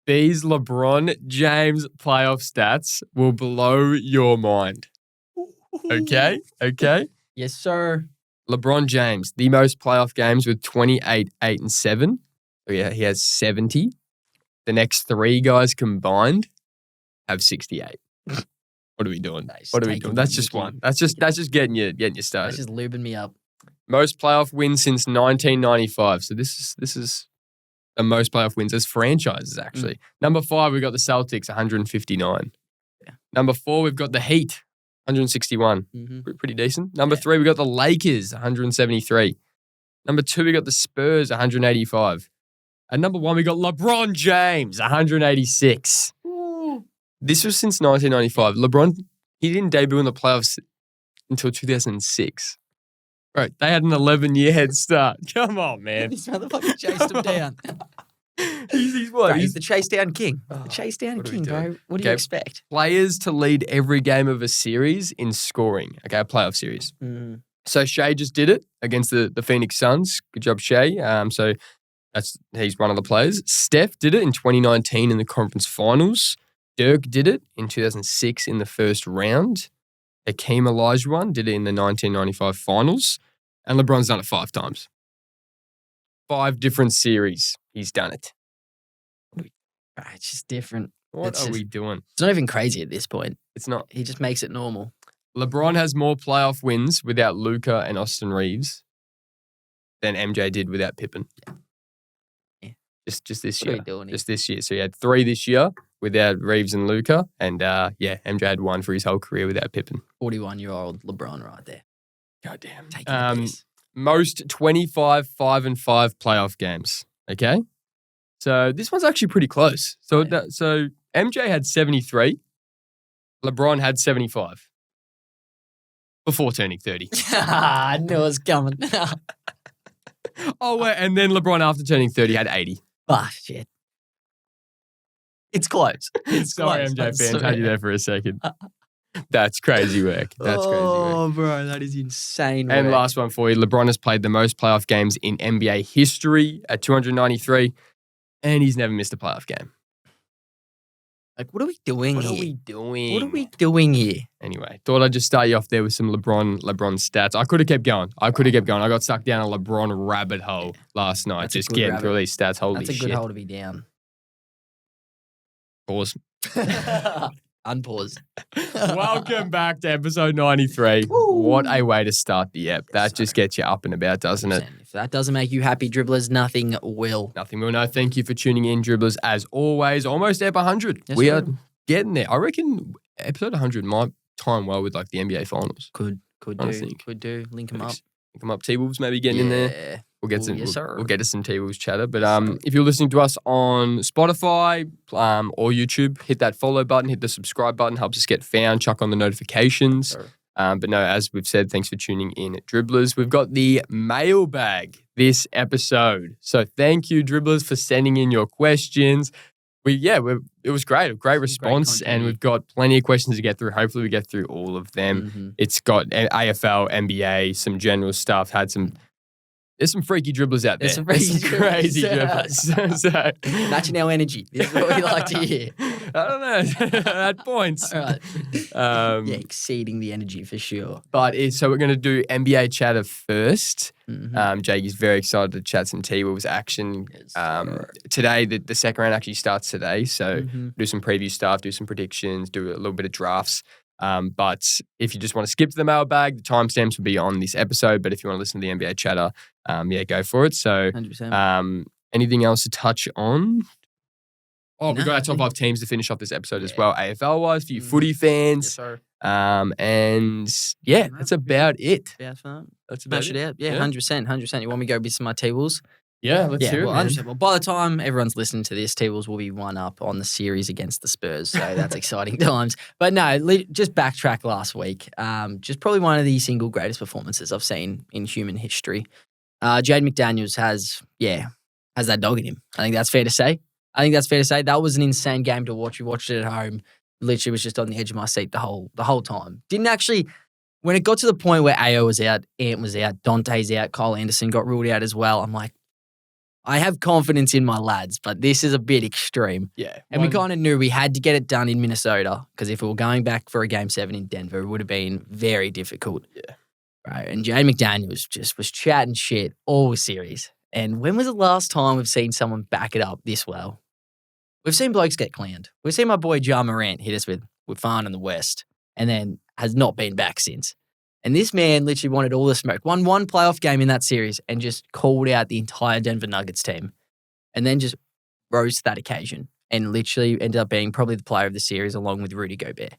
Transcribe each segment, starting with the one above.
These LeBron James playoff stats will blow your mind. Okay? Yes, sir. LeBron James, the most playoff games with 28, 8, and 7. So yeah, he has 70. The next three guys combined have 68. What are we doing? What are we doing? That's just one. That's just getting you started. That's just lubing me up. Most playoff wins since 1995. So this is the most playoff wins as franchises, actually. Number 5, we've got the Celtics, 159. Yeah. Number 4, we've got the Heat, 161. Pretty decent. Number 3, we've got the Lakers, 173. Number 2, we got the Spurs, 185. And number 1, we got LeBron James, 186. Ooh. This was since 1995. LeBron, he didn't debut in the playoffs until 2006. Right, they had an 11-year head start. Come on, man. This motherfucker chased him down. He's what? Bro, he's the chase down king. The chase down king, bro. What do you expect? Players to lead every game of a series in scoring. Okay, a playoff series. So Shea just did it against the Phoenix Suns. Good job, Shea. So he's one of the players. Steph did it in 2019 in the conference finals. Dirk did it in 2006 in the first round. Hakeem Olajuwon did it in the 1995 finals. And LeBron's done it 5 times. 5 different series, he's done it. It's just different. What are we doing? It's not even crazy at this point. It's not. He just makes it normal. LeBron has more playoff wins without Luka and Austin Reeves than MJ did without Pippen. Yeah. Just this What are year. we doing here? Just this year. So he had 3 this year without Reeves and Luka. And MJ had 1 for his whole career without Pippen. 41-year-old LeBron right there. Goddamn. Taking the piss. Most 25 5-5 playoff games. Okay? So this one's actually pretty close. So so MJ had 73. LeBron had 75. Before turning 30. I knew it was coming. Oh, wait, and then LeBron after turning 30 had 80. Ah, shit. It's close. It's Sorry, close. MJ fans, had you there for a second. That's crazy work. Oh, bro, that is insane work. And last one for you. LeBron has played the most playoff games in NBA history at 293, and he's never missed a playoff game. Like, what are we doing What here? are we doing? What are we doing here? Anyway, thought I'd just start you off there with some LeBron stats. I could have kept going. I got stuck down a LeBron rabbit hole last night. That's a just good getting rabbit. through these stats. Holy That's a shit. good hole to be down. Pause. Unpause. Welcome back to episode 93. What a way to start the ep. That just gets you up and about, doesn't it? If that doesn't make you happy, dribblers, nothing will. Nothing will. No, thank you for tuning in, dribblers. As always, almost ep 100. Yes, We sir. are getting there. I reckon episode 100 might time well with like the NBA finals. Could I do. think. Could do. Link them up. Link them up. T-Wolves maybe getting in there. We'll get Ooh, some. yes, sir. We'll get to some T-Wolves chatter. But if you're listening to us on Spotify or YouTube, hit that follow button, hit the subscribe button. Helps us get found. Chuck on the notifications. Sure. But no, as we've said, thanks for tuning in, Dribblers. We've got the mailbag this episode. So thank you, Dribblers, for sending in your questions. It was great. A great response. content. And we've got plenty of questions to get through. Hopefully we get through all of them. It's got AFL, NBA, some general stuff. There's some freaky dribblers out there. There's some freaky crazy dribblers. dribblers. Matching our energy. This is what we like to hear. I don't know. At points. All right. Exceeding the energy for sure. But so we're going to do NBA chatter first. Mhm. Jakey's very excited to chat some T-Wolves action. Yes, sir. Today, the second round actually starts today. So Mhm. do some preview stuff, do some predictions, do a little bit of drafts. But if you just want to skip to the mailbag, the timestamps will be on this episode. But if you want to listen to the NBA chatter, go for it. So 100%. anything else to touch on? Oh, we've No, got our top 5 teams to finish off this episode as well, AFL-wise, for you footy fans. Yes, sir. And that's about it. That's fine. That's about Smash it. it out. Yeah, 100%. 100%. You want me to go with some of my T-Wolves? Yeah, let's hear it, well, man. 100%. Well, by the time everyone's listening to this, T-Wolves will be 1 up on the series against the Spurs. So that's exciting times. But no, just backtrack last week. Just probably one of the single greatest performances I've seen in human history. Jaden McDaniels has that dog in him. I think that's fair to say. That was an insane game to watch. We watched it at home. Literally was just on the edge of my seat the whole time. Didn't actually, when it got to the point where AO was out, Ant was out, Dante's out, Kyle Anderson got ruled out as well, I'm like, I have confidence in my lads, but this is a bit extreme. Yeah. And we kind of knew we had to get it done in Minnesota because if we were going back for a Game 7 in Denver, it would have been very difficult. Yeah. Right. And Jaden McDaniels just was chatting shit all series. And when was the last time we've seen someone back it up this well? We've seen blokes get cleaned. We've seen my boy Ja Morant hit us with Farn in the West and then has not been back since. And this man literally wanted all the smoke. Won one playoff game in that series and just called out the entire Denver Nuggets team. And then just rose to that occasion and literally ended up being probably the player of the series along with Rudy Gobert.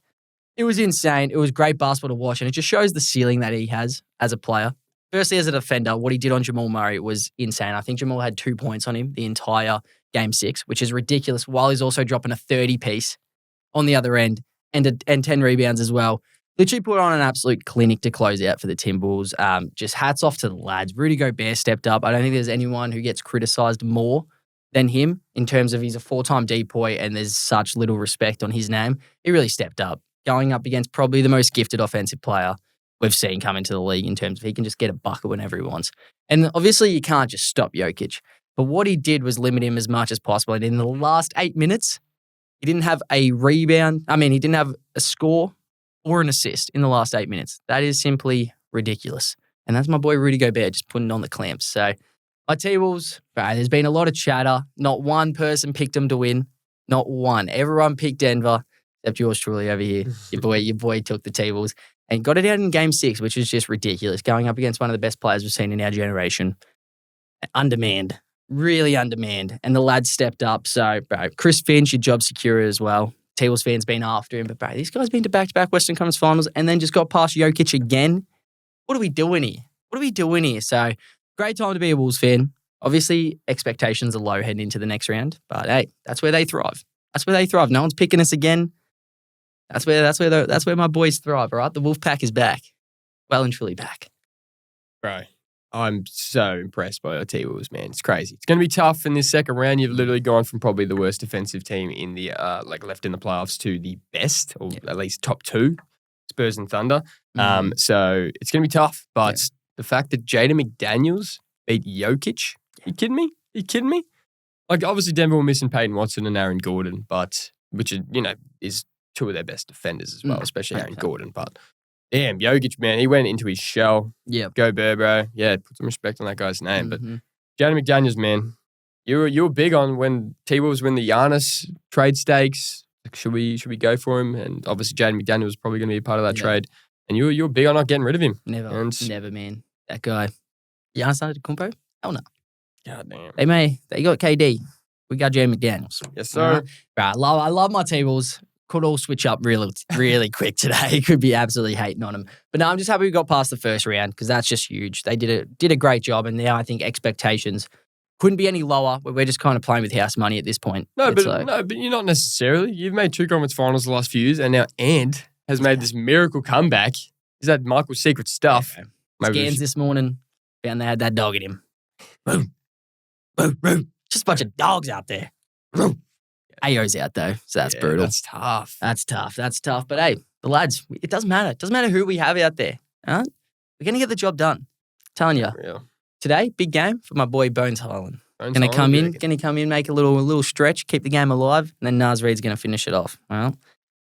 It was insane. It was great basketball to watch, and it just shows the ceiling that he has as a player. Firstly, as a defender, what he did on Jamal Murray was insane. I think Jamal had 2 points on him the entire Game 6, which is ridiculous, while he's also dropping a 30-piece on the other end and 10 rebounds as well. Literally put on an absolute clinic to close out for the Timberwolves. Just hats off to the lads. Rudy Gobert stepped up. I don't think there's anyone who gets criticised more than him in terms of he's a 4-time depoy and there's such little respect on his name. He really stepped up, going up against probably the most gifted offensive player we've seen come into the league in terms of he can just get a bucket whenever he wants. And obviously you can't just stop Jokic. But what he did was limit him as much as possible. And in the last 8 minutes, he didn't have a rebound. He didn't have a score or an assist in the last 8 minutes. That is simply ridiculous. And that's my boy Rudy Gobert just putting on the clamps. So my T-Wolves, there's been a lot of chatter. Not one person picked them to win. Not one. Everyone picked Denver, except yours truly over here. Your boy took the T-Wolves and got it out in Game 6, which is just ridiculous. Going up against one of the best players we've seen in our generation. Undermanned. Really undermanned. And the lads stepped up. So, Chris Finch, your job secure as well. T-Wolves fans been after him. But, these guys been to back-to-back Western Conference Finals and then just got past Jokic again. What are we doing here? So, great time to be a Wolves fan. Obviously, expectations are low heading into the next round. But, hey, that's where they thrive. No one's picking us again. That's where my boys thrive, all right? The Wolfpack is back. Well and truly back. Bro, I'm so impressed by your T-Wolves, man. It's crazy. It's going to be tough in this second round. You've literally gone from probably the worst defensive team in the left in the playoffs to the best, or at least top 2, Spurs and Thunder. So it's going to be tough. But the fact that Jaden McDaniels beat Jokic, you kidding me? Like, obviously Denver were missing Peyton Watson and Aaron Gordon, but which is 2 of their best defenders as well, especially Aaron Gordon. But damn, Jokic, man, he went into his shell. Yeah. Go Bear, bro. Yeah, put some respect on that guy's name. But Jaden McDaniels, man, you were big on when T-Wolves win the Giannis trade stakes. Like, should we go for him? And obviously Jaden McDaniels was probably going to be a part of that trade. And you were big on not getting rid of him. Never, man. That guy. Giannis Antetokounmpo? Hell no. God damn. They got KD. We got Jaden McDaniels. Yes, sir. I love my T-Wolves. Could all switch up really quick today. Could be absolutely hating on them. But no, I'm just happy we got past the first round because that's just huge. They did a great job, and now I think expectations couldn't be any lower. We're just kind of playing with house money at this point. No, but you're not necessarily. You've made 2 conference finals the last few years, and now Ant has made this miracle comeback. He's had Michael's secret stuff. Yeah, Scans this morning found they had that dog in him. Boom, boom, boom. Just a bunch of dogs out there. Boom. AO's out though, so that's brutal. That's tough. But hey, the lads, it doesn't matter. It doesn't matter who we have out there. All right? We're going to get the job done. I'm telling you. Today, big game for my boy Bones Highland. Going to come in, make a little stretch, keep the game alive, and then Naz Reid's going to finish it off. Well,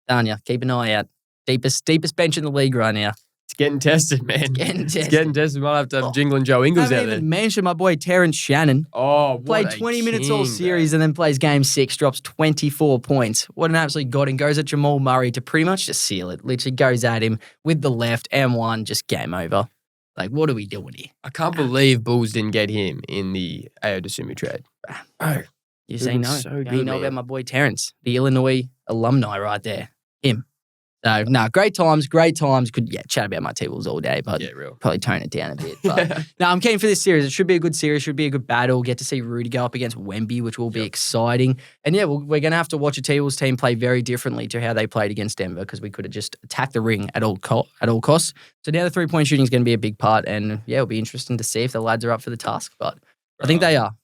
telling you, keep an eye out. Deepest bench in the league right now. It's getting tested, man. It's getting tested. We'll have to have Jingling Joe Ingles out there. I haven't even mentioned my boy Terrence Shannon. Oh, what Played 20 minutes all series and then plays Game 6, drops 24 points. What an absolute god. And goes at Jamal Murray to pretty much just seal it. Literally goes at him with the left and one, just game over. Like, what are we doing here? I can't believe Bulls didn't get him in the Ao DeSumo trade. Oh, you say no. So good, you know about my boy Terrence, the Illinois alumni right there. Him. So, no, great times. Could, chat about my T-Wolves all day, but probably tone it down a bit. But no, I'm keen for this series. It should be a good series, should be a good battle. Get to see Rudy go up against Wemby, which will be exciting. And we're going to have to watch a T-Wolves team play very differently to how they played against Denver because we could have just attacked the ring at all costs. So now the 3-point shooting is going to be a big part. And it'll be interesting to see if the lads are up for the task. But I think they are.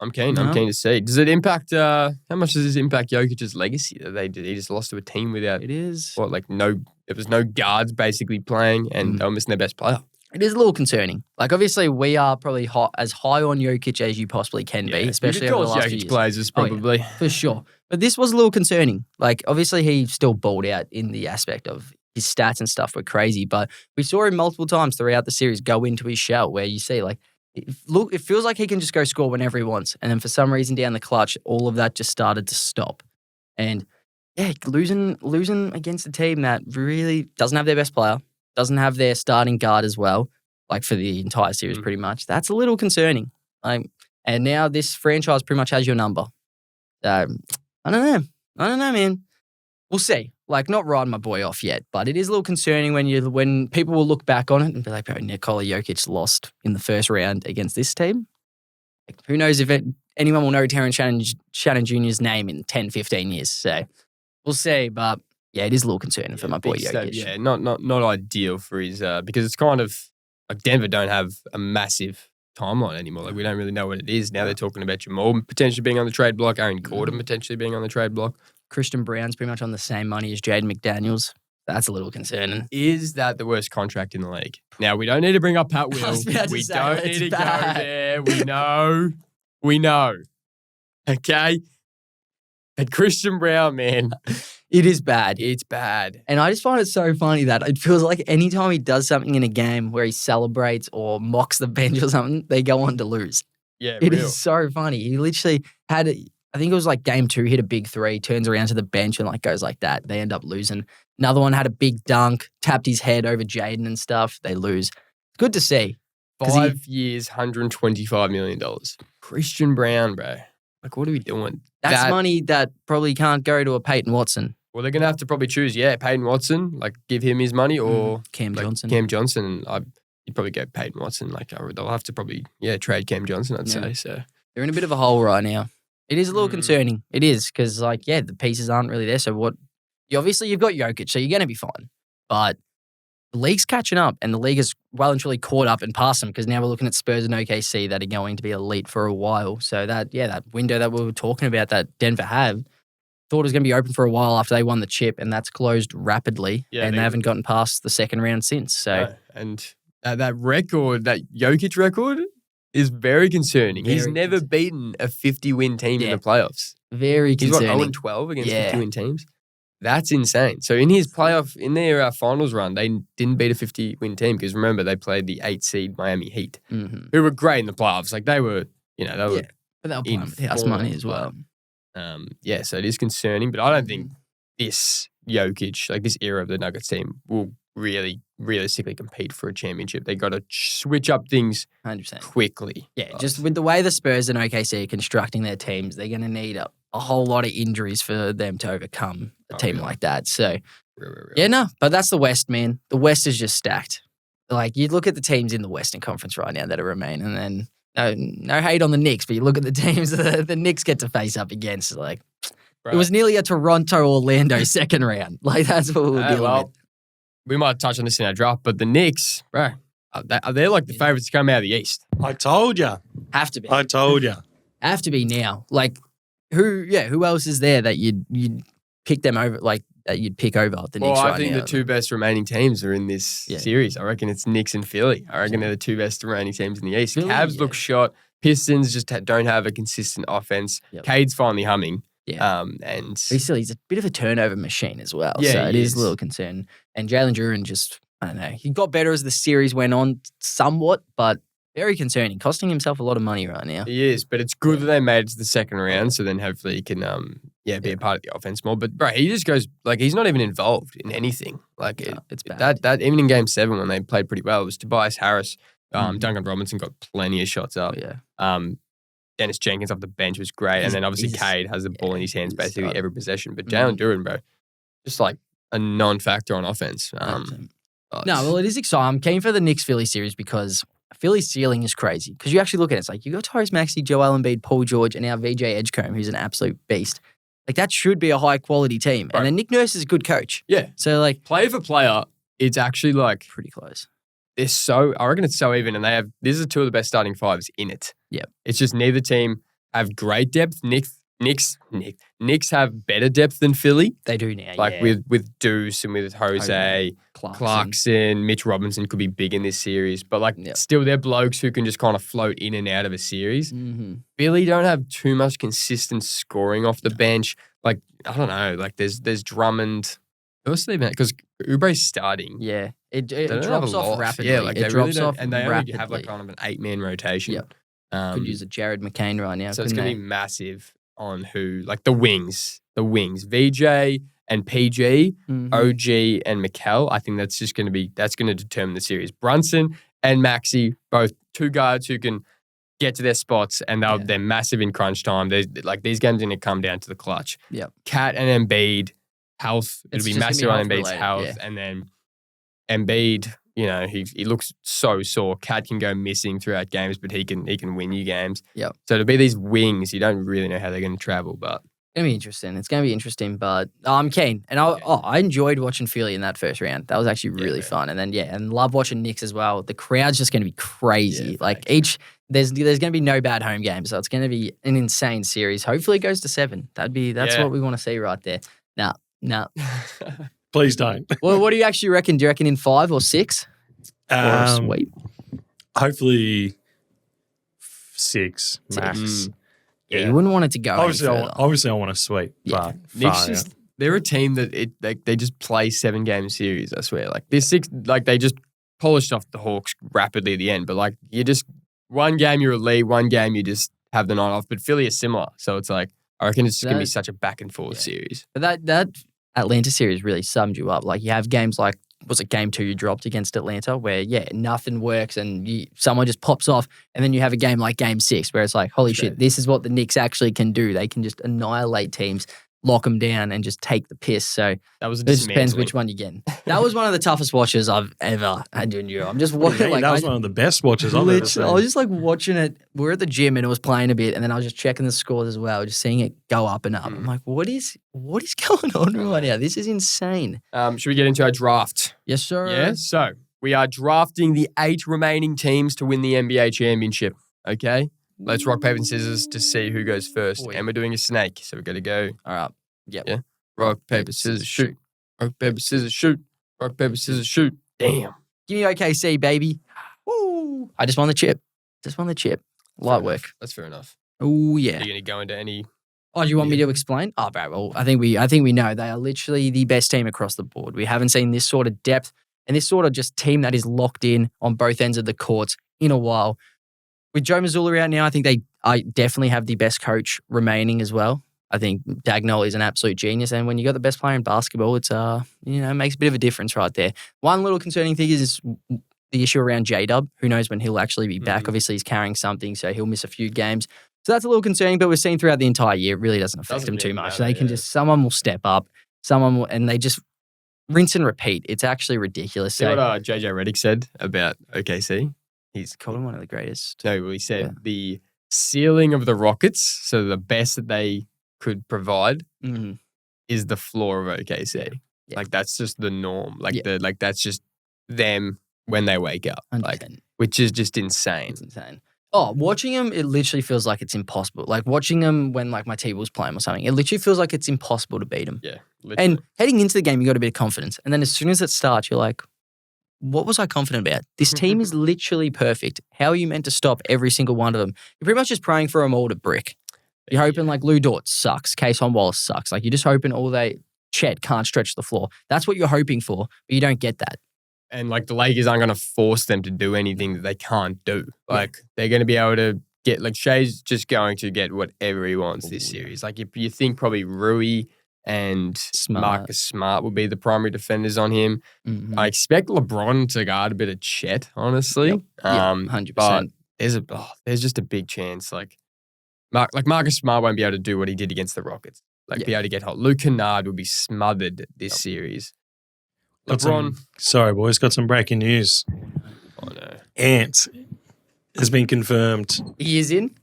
I'm keen to see. Does it impact, how much does this impact Jokic's legacy that he just lost to a team without, it is, there was no guards basically playing and they were missing their best player? It is a little concerning. Like, obviously, we are probably as high on Jokic as you possibly can be, especially over the last few years. Glazers, probably. For sure. But this was a little concerning. Like, obviously, he still balled out in the aspect of his stats and stuff were crazy, but we saw him multiple times throughout the series go into his shell where you see, like, it feels like he can just go score whenever he wants. And then for some reason down the clutch, all of that just started to stop. And, yeah, losing against a team that really doesn't have their best player, doesn't have their starting guard as well, like for the entire series pretty much. That's a little concerning. And now this franchise pretty much has your number. I don't know, man. We'll see. Like, not riding my boy off yet, but it is a little concerning when people will look back on it and be like, bro, Nikola Jokic lost in the first round against this team. Like, who knows if anyone will know Terrence Shannon Jr.'s name in 10, 15 years. So we'll see, but yeah, it is a little concerning for my boy Jokic. Yeah, not ideal for his because it's kind of like Denver don't have a massive timeline anymore. Like, we don't really know what it is. Now they're talking about Jamal potentially being on the trade block, Aaron Gordon potentially being on the trade block. Christian Brown's pretty much on the same money as Jaden McDaniels. That's a little concerning. Is that the worst contract in the league? Now, we don't need to bring up Pat Will. We don't need to go there. We know. Okay? And Christian Brown, man. It is bad. It's bad. And I just find it so funny that it feels like anytime he does something in a game where he celebrates or mocks the bench or something, they go on to lose. Yeah, It is so funny. He literally had, I think it was like game 2, hit a big 3, turns around to the bench and like goes like that. They end up losing. Another one had a big dunk, tapped his head over Jayden and stuff. They lose. It's good to see. 5 years, $125 million. Christian Brown, bro. Like, what are we doing? That's money that probably can't go to a Peyton Watson. Well, they're going to have to probably choose, Peyton Watson, like give him his money, or Cam Johnson. Cam Johnson. You'd probably go Peyton Watson. Like, they'll have to probably, trade Cam Johnson, I'd say. So they're in a bit of a hole right now. It is a little concerning. It is, because, like, the pieces aren't really there. So obviously you've got Jokic, so you're going to be fine. But the league's catching up, and the league has well and truly caught up and passed them, because now we're looking at Spurs and OKC that are going to be elite for a while. So that window that we were talking about that Denver had, thought it was going to be open for a while after they won the chip, and that's closed rapidly, and they haven't gotten past the second round since. So and that record, that Jokic record, is very concerning. He's never beaten a 50-win team in the playoffs. Very concerning. He's 0-12 against 50-win teams. That's insane. So in their finals run, they didn't beat a 50-win team, because remember, they played the 8-seed Miami Heat, who were great in the playoffs. Like, they were, they were but they were playing with house money as well. So it is concerning, but I don't think this Jokic, like this era of the Nuggets team, will really realistically compete for a championship. They got to switch up things 100% quickly. Yeah, just with the way the Spurs and OKC are constructing their teams, they're going to need a whole lot of injuries for them to overcome a team like that. So, but that's the West, man. The West is just stacked. Like, you look at the teams in the Western Conference right now that are remaining, and then no hate on the Knicks, but you look at the teams the Knicks get to face up against. Like, it was nearly a Toronto-Orlando second round. Like, that's what we're dealing with. We might touch on this in our draft, but the Knicks, bro, they're like the favourites to come out of the East. I told you. Have to be. I told you. Have to be now. Like, who else is there that you'd pick them over, like, that you'd pick over the Knicks right now? Well, I think the two best remaining teams are in this series. I reckon it's Knicks and Philly. I reckon they're the two best remaining teams in the East. Cavs look shot. Pistons just don't have a consistent offense. Cade's finally humming. Yeah. And he's a bit of a turnover machine as well. Yeah, so it is a little concern. And Jalen Duren just, I don't know, he got better as the series went on somewhat, but very concerning, costing himself a lot of money right now. He is, but it's good that they made it to the second round, so then hopefully he can be a part of the offense more. But bro, he just goes, like, he's not even involved in anything. Like, it's bad. That even in game 7 when they played pretty well, it was Tobias Harris, Duncan Robinson got plenty of shots up. Dennis Jenkins off the bench was great. And then obviously Cade has the ball in his hands basically every possession. But Jalen Duren, bro, just like a non-factor on offense. It is exciting. I'm keen for the Knicks-Philly series because Philly's ceiling is crazy. Because you actually look at it, it's like you got Tyrese Maxey, Joel Embiid, Paul George, and now VJ Edgecombe, who's an absolute beast. Like, that should be a high-quality team. Right. And then Nick Nurse is a good coach. Yeah. So, like, player for player, it's actually like pretty close. I reckon it's so even, and these are two of the best starting fives in it. Yeah. It's just neither team have Great depth. Knicks have better depth than Philly. They do now, with Deuce and with Jose. Clarkson. Mitch Robinson could be big in this series, but like Yep. still they're blokes who can just kind of float in and out of a series. Mm-hmm. Philly don't have too much consistent scoring off the bench. Like, I don't know, like there's Drummond. Who else they because Oubre's starting. Yeah, it They don't have drops a off lot. rapidly. Yeah, like it they drops really off don't, and they rapidly. only have like kind of an 8-man rotation. Yep. Could use a Jared McCain right now. So it's couldn't going to they? be massive on who, like the wings, VJ and PG, Mhm. OG and Mikal. I think that's just going to determine the series. Brunson and Maxey, both two guards who can get to their spots, and they're massive in crunch time. Like these games are going to come down to the clutch. Yep. Cat and Embiid health. It's It'll be just gonna massive be on health Embiid's related, health, yeah. and then Embiid. You know, he looks so sore. Cat can go missing throughout games, but he can win you games. Yep. So it'll be these wings. You don't really know how they're going to travel, but It's going to be interesting. It's going to be interesting, but I'm keen. And I enjoyed watching Philly in that first round. That was actually really fun. And then, and love watching Knicks as well. The crowd's just going to be crazy. Yeah, there's going to be no bad home games. So it's going to be an insane series. Hopefully it goes to 7. That's what we want to see right there. No. Please don't. Well, what do you actually reckon? Do you reckon in 5 or 6? Or a sweep? Hopefully 6 max. Yeah, you wouldn't want it to go Obviously, any further. obviously, I want to sweep. Yeah. But Knicks they're a team that they just play 7-game series. I swear, like this 6, like they just polished off the Hawks rapidly at the end. But like you just one game you're a lead, one game you just have the night off. But Philly is similar, so it's like I reckon it's going to be such a back and forth series. But that Atlanta series really summed you up. Like you have games like, was it game 2 you dropped against Atlanta where, nothing works and someone just pops off. And then you have a game like game 6 where it's like, holy shit, this is what the Knicks actually can do. They can just annihilate teams, lock them down and just take the piss. So That was a it just depends dismantling. which one you're getting. That was one of the toughest watches I've ever had to endure. I'm just watching that was one of the best watches I've ever seen. I was just like watching it. We were at the gym and it was playing a bit, and then I was just checking the scores as well, just seeing it go up and up. I'm like, what is going on right now? This is insane. Should we get into our draft? Yes, sir. Yeah. So we are drafting the 8 remaining teams to win the NBA championship. Okay. Let's rock, paper, and scissors to see who goes first. And we're doing a snake, so we've got to go. All right. Yep. Yeah. Rock, paper, scissors, shoot. Rock, paper, scissors, shoot. Rock, paper, scissors, shoot. Damn. Give me OKC, baby. Woo. I just won the chip. Light work. That's fair enough. Oh, Are yeah. you going to go into any? Oh, do you want me to explain? Oh, bro. Well, I think we know they are literally the best team across the board. We haven't seen this sort of depth and this sort of just team that is locked in on both ends of the courts in a while. With Joe Mazzulla out now, I think I definitely have the best coach remaining as well. I think Dagnall is an absolute genius, and when you got the best player in basketball, it's it makes a bit of a difference right there. One little concerning thing is the issue around J-Dub. Who knows when he'll actually be back? Obviously, he's carrying something, so he'll miss a few games. So that's a little concerning, but we've seen throughout the entire year, it really doesn't affect them too much. They can someone will step up, and they just rinse and repeat. It's actually ridiculous. See what JJ Redick said about OKC? He's called him one of the greatest. No, he said the ceiling of the Rockets, so the best that they could provide, is the floor of OKC. Yeah. Like that's just the norm. Like that's just them when they wake up. 100%. Like, which is just insane. It's insane. Oh, watching him, it literally feels like it's impossible. Like watching him when like my T-Wolves play him or something, it literally feels like it's impossible to beat him. Yeah. Literally. And heading into the game, you got a bit of confidence. And then as soon as it starts, you're like, what was I confident about? This team is literally perfect. How are you meant to stop every single one of them? You're pretty much just praying for them all to brick. You're hoping like Lou Dort sucks. Kayson Wallace sucks. Like you're just hoping Chet can't stretch the floor. That's what you're hoping for, but you don't get that. And like the Lakers aren't going to force them to do anything that they can't do. Like they're going to be able to get, like Shea's just going to get whatever he wants this series. Like you think probably Rui and Marcus Smart will be the primary defenders on him. I expect LeBron to guard a bit of Chet, honestly. 100%. But there's just a big chance. Like Marcus Smart won't be able to do what he did against the Rockets. Be able to get hot. Luke Kennard will be smothered this series. LeBron. Sorry, boys. Got some breaking news. Oh, no. Ant has been confirmed. He is in?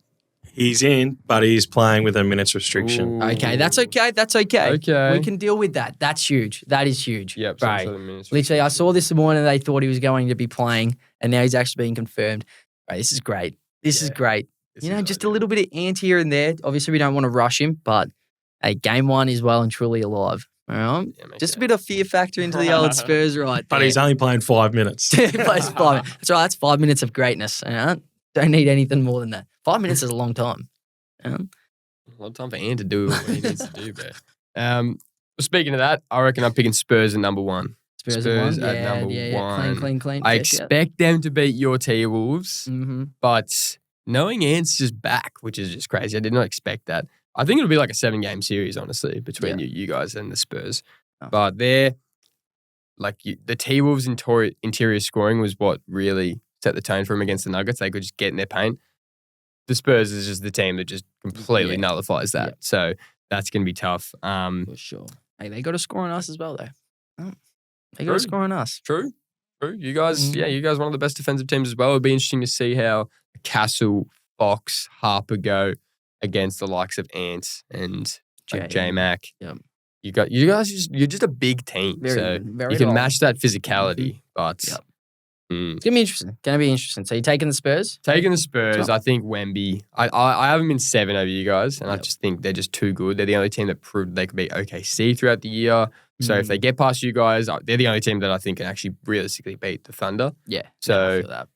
He's in, but he's playing with a minutes restriction. Ooh. Okay, that's okay. That's okay. Okay. We can deal with that. That's huge. That is huge. Yep. Right. Literally, I saw this morning. They thought he was going to be playing, and now he's actually being confirmed. Right, this is great. This is great. Just a little bit of ant here and there. Obviously, we don't want to rush him, but hey, game 1 is well and truly alive. All right? Yeah, makes Just a sense. bit of fear factor into the old Spurs right But there. he's only playing 5 minutes. He plays 5 minutes. That's right. That's 5 minutes of greatness. All right? Don't need anything more than that. 5 minutes is a long time. A lot of time for Ant to do what he needs to do, bro. Speaking of that, I reckon I'm picking Spurs at number 1. Spurs at number 1. Clean. I Check it out. expect them to beat your T-Wolves, Mm-hmm. but knowing Ant's just back, which is just crazy. I did not expect that. I think it'll be like a 7-game series, honestly, between you guys and the Spurs. Oh. But the T-Wolves' interior scoring was what really set the tone for them against the Nuggets. They could just get in their paint. The Spurs is just the team that just completely nullifies that. Yeah. So that's going to be tough. For sure. Hey, they got to score on us as well, though. Oh, they got to score on us. True. You guys, you guys are one of the best defensive teams as well. It'll be interesting to see how Castle, Fox, Harper go against the likes of Ant and J-Mac. Yep. You guys, you're just a big team. So you can match that physicality. But it's going to be interesting. So you're taking the Spurs? Taking the Spurs, I think Wemby. I have them in 7 over you guys, and I just think they're just too good. They're the only team that proved they could beat OKC throughout the year. So if they get past you guys, they're the only team that I think can actually realistically beat the Thunder. Yeah. So I feel that.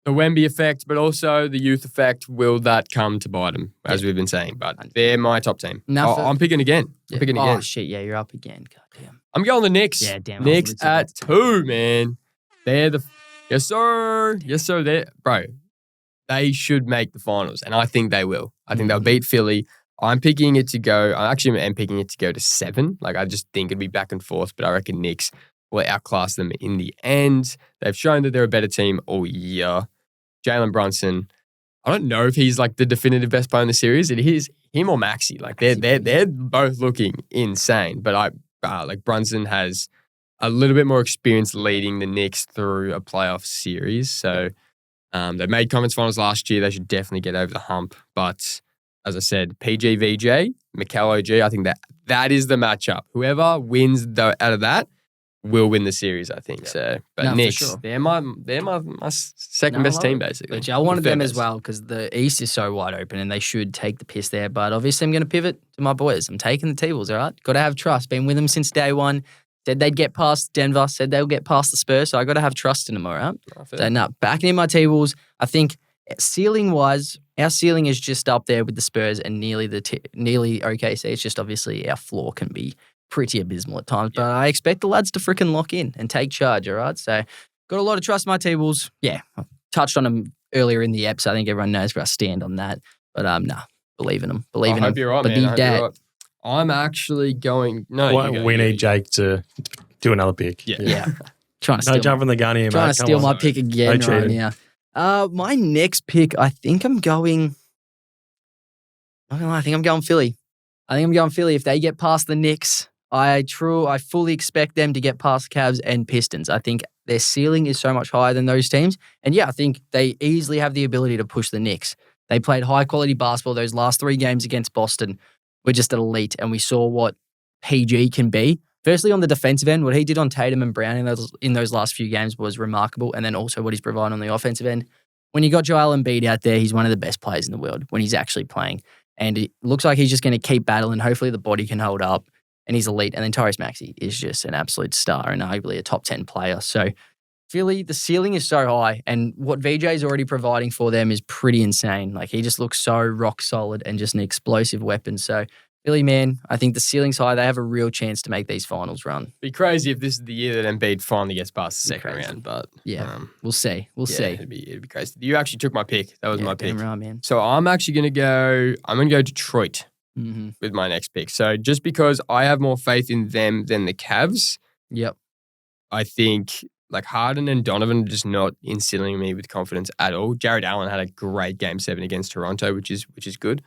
The Wemby effect, but also the youth effect, will that come to bite them, as we've been saying? But they're my top team. I'm picking again. I'm picking again. Oh, shit. Yeah, you're up again. God damn. I'm going the Knicks. Yeah, damn. Knicks at 2, man. They're the... Yes, sir. Bro, they should make the finals, and I think they will. I think they'll beat Philly. I'm picking it to go... I actually am picking it to go to 7. Like, I just think it'd be back and forth, but I reckon Knicks will outclass them in the end. They've shown that they're a better team all year. Jalen Brunson, I don't know if he's like the definitive best player in the series. It is him or Maxey. Like they're both looking insane. But Brunson has a little bit more experience leading the Knicks through a playoff series. So they made conference finals last year. They should definitely get over the hump. But as I said, PG VJ, Mikal OG, I think that is the matchup. Whoever wins out of that will win the series, I think. So, but Knicks, sure. they're my second best team, basically. I wanted them as well because the East is so wide open and they should take the piss there. But obviously, I'm going to pivot to my boys. I'm taking the T-Wolves, all right? Got to have trust. Been with them since day one. Said they'd get past Denver. Said they'll get past the Spurs. So I got to have trust in them, all right? So, backing in my T-Wolves, I think ceiling-wise, our ceiling is just up there with the Spurs and nearly OKC. It's just obviously our floor can be pretty abysmal at times, but I expect the lads to freaking lock in and take charge, all right? So, got a lot of trust in my T-Wolves. Yeah, I touched on them earlier in the episode. I think everyone knows where I stand on that. But, believe in them. I hope you're right, man. I hope you're right. I'm actually going... No, we need Jake to do another pick. Yeah. Trying to steal, no jumping the gun here, trying mate. to steal my pick again No right now. My next pick, I think I'm going... I think I'm going Philly. If they get past the Knicks... I fully expect them to get past Cavs and Pistons. I think their ceiling is so much higher than those teams. And I think they easily have the ability to push the Knicks. They played high-quality basketball. Those last 3 games against Boston were just elite, and we saw what PG can be. Firstly, on the defensive end, what he did on Tatum and Brown in those last few games was remarkable, and then also what he's provided on the offensive end. When you got Joel Embiid out there, he's one of the best players in the world when he's actually playing. And it looks like he's just going to keep battling. Hopefully the body can hold up. And he's elite. And then Tyrese Maxey is just an absolute star and arguably a top 10 player. So Philly, the ceiling is so high. And what VJ is already providing for them is pretty insane. Like he just looks so rock solid and just an explosive weapon. So Philly, man, I think the ceiling's high. They have a real chance to make these finals run. Be crazy if this is the year that Embiid finally gets past the second round. But we'll see. We'll see. It'd be crazy. You actually took my pick. That was my pick. Right, man. So I'm actually going to go Detroit. With my next pick. So just because I have more faith in them than the Cavs, I think like Harden and Donovan are just not instilling me with confidence at all. Jared Allen had a great Game 7 against Toronto, which is good.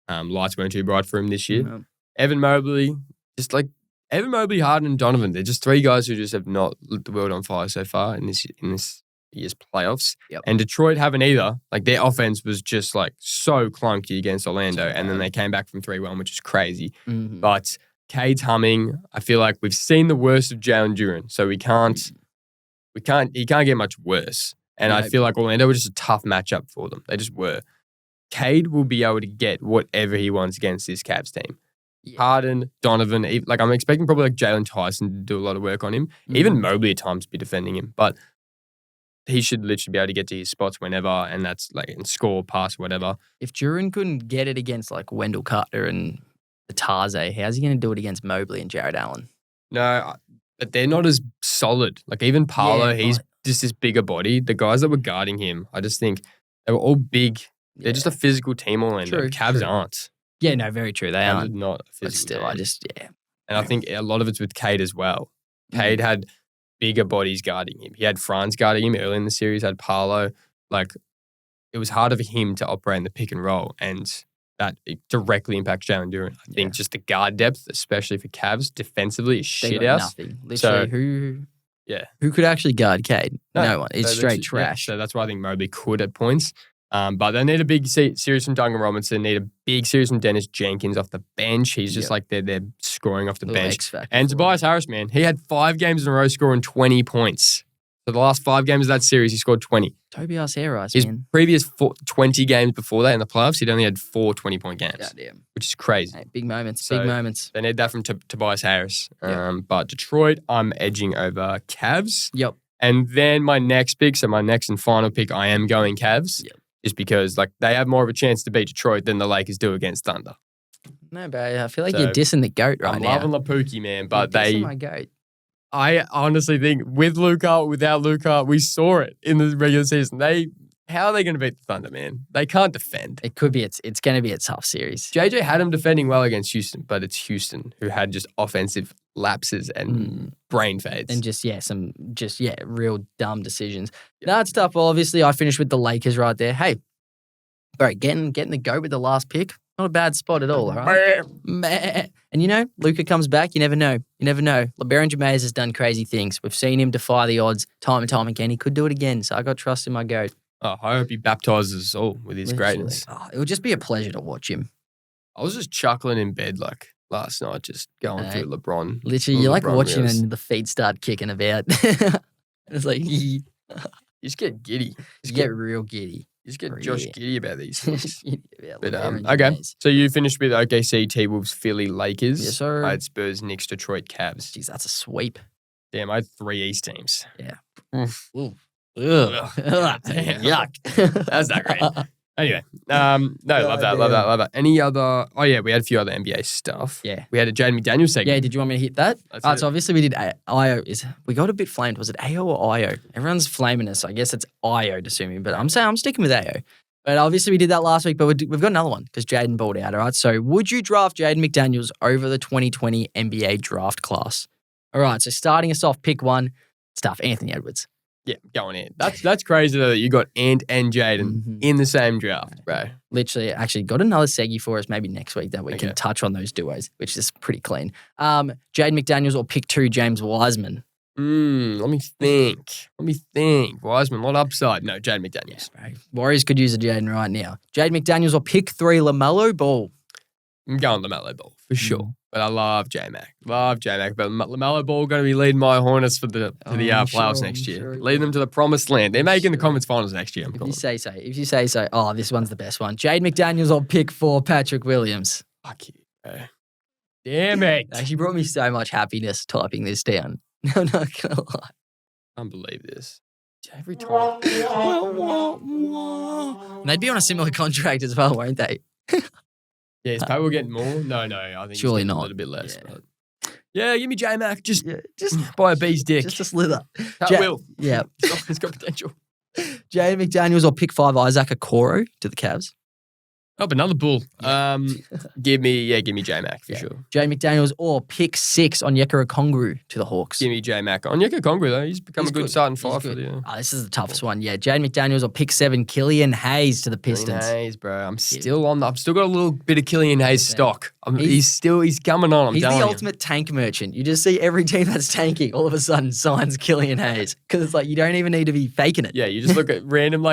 Lights weren't too bright for him this year. Evan Mobley, Harden and Donovan, they're just 3 guys who just have not lit the world on fire so far in this year's playoffs. And Detroit haven't either. Like their offense was just like so clunky against Orlando, and then they came back from 3-1, which is crazy. But Cade's humming. I feel like we've seen the worst of Jalen Duren, so he can't get much worse. And I feel like Orlando was just a tough matchup for them. They just were. Cade will be able to get whatever he wants against this Cavs team. Yeah. Harden, Donovan. Like I'm expecting probably like Jalen Tyson to do a lot of work on him. Even Mobley at times be defending him, but he should literally be able to get to his spots whenever, and that's like and score, pass, whatever. If Duran couldn't get it against like Wendell Carter and the Tarze, how's he going to do it against Mobley and Jared Allen? No, but they're not as solid. Like even Paolo, he's just this bigger body. The guys that were guarding him, I just think they were all big. They're just a physical team all in. True, Cavs aren't. Yeah, no, very true. They Cavs aren't. are not a But physical still, team. And I think a lot of it's with Cade as well. Cade had bigger bodies guarding him. He had Franz guarding him early in the series, had Paolo. Like, it was harder for him to operate in the pick and roll, and that it directly impacts Jalen Duran. I think just the guard depth, especially for Cavs, defensively is shit house. Nothing. Literally, So, who could actually guard Cade? No one. It's So straight that's- trash. So that's why I think Mobley could at points. But they need a big series from Duncan Robinson, need a big series from Dennis Jenkins off the bench. He's just like they're scoring off the Little bench. X-factor And for Tobias Harris, man, he had 5 games in a row scoring 20 points. So the last 5 games of that series, he scored 20. Tobias Harris, His man. previous 20 games before that in the playoffs, he'd only had 4 20-point games, Goddamn. which is crazy. Hey, big moments. So- Big moments. They need that from Tobias Harris. Yeah. But Detroit, I'm edging over Cavs. Yep. And then my next pick, so my next and final pick, I am going Cavs. Yep. Just because like they have more of a chance to beat Detroit than the Lakers do against Thunder. No, bro. I feel like So, you're dissing the GOAT right I'm now. loving Lapuki, man, but You're dissing my GOAT. I honestly think with Luka, without Luka, we saw it in the regular season. How are they going to beat the Thunder, man? They can't defend. It could be. It's going to be a tough series. JJ had him defending well against Houston, but it's Houston who had just offensive lapses and brain fades. And just real dumb decisions. That's tough. Well, obviously, I finished with the Lakers right there. Hey, bro, getting the GOAT with the last pick, not a bad spot at all, all right? Meh. And you know, Luka comes back. You never know. You never know. LeBron James has done crazy things. We've seen him defy the odds time and time again. He could do it again. So I got trust in my GOAT. Oh, I hope he baptizes us all with his Literally. greatness. Oh, it would just be a pleasure to watch him. I was just chuckling in bed like last night, just going through LeBron. Literally, you like LeBron watching reels. and the feet start kicking about. It's like, you You just get giddy. get real giddy. You just get Josh Yeah. giddy about these things. Yeah, But LeBron okay, James. so you finished with OKC, T-Wolves, Philly, Lakers. Yes, sir. I had Spurs, Knicks, Detroit, Cavs. Jeez, that's a sweep. Damn, I had 3 East teams. Ugh. Damn. Yuck. That's not great. Anyway, love that. Any other? Oh yeah, we had a few other NBA stuff. Yeah. We had a Jaden McDaniels segment. Yeah, did you want me to hit that? That's So it. obviously we did IO. We got a bit flamed. Was it AO or IO? Everyone's flaming us. I guess it's IO to sue me, but I'm sticking with AO. But obviously we did that last week, but we've got another one because Jaden balled out, all right? So would you draft Jaden McDaniels over the 2020 NBA draft class? All right, so starting us off, pick 1. It's tough. Anthony Edwards. Yeah, going in. That's crazy though that you got Ant and Jaden in the same draft, bro. Literally, actually got another seggy for us maybe next week that we can touch on those duos, which is pretty clean. Jaden McDaniels or pick 2, James Wiseman. Let me think. Wiseman, what upside? No, Jaden McDaniels. Right. Warriors could use a Jaden right now. Jaden McDaniels or pick 3, LaMelo Ball. I'm going LaMelo Ball for sure. But I love J-Mac. But LaMelo Ball going to be leading my Hornets for the playoffs next year. Leading them to the promised land. They're making the conference finals next year. If you say so. Oh, this one's the best one. Jaden McDaniels or pick 4, Patrick Williams. Fuck you, bro. Damn it. Actually brought me so much happiness typing this down. I'm not going to lie. Can't believe this. Every time. And they'd be on a similar contract as well, won't they? Yeah, is Payne getting more? No, I think Surely he's getting not. a little bit less. Yeah. But yeah, give me J-Mac. Just Just buy a bee's dick. just a slither. That will. Yeah. It's got potential. Jaden McDaniels or pick 5, Isaac Okoro to the Cavs. Oh, another bull. Give me J-Mac for Yeah. sure. Jaden McDaniels or pick 6, Onyeka Okongwu to the Hawks. Give me J-Mac. Onyeka Okongwu though, he's become He's a good good. starting He's 5 for good. the This is the toughest one. Yeah, Jaden McDaniels or pick 7, Killian Hayes to the Pistons. Hayes, bro. I'm still got a little bit of Killian Hayes stock. He's- He's coming on. I'm He's telling the you. ultimate tank merchant. You just see every team that's tanking all of a sudden signs Killian Hayes because it's like you don't even need to be faking it. Yeah, you just look at random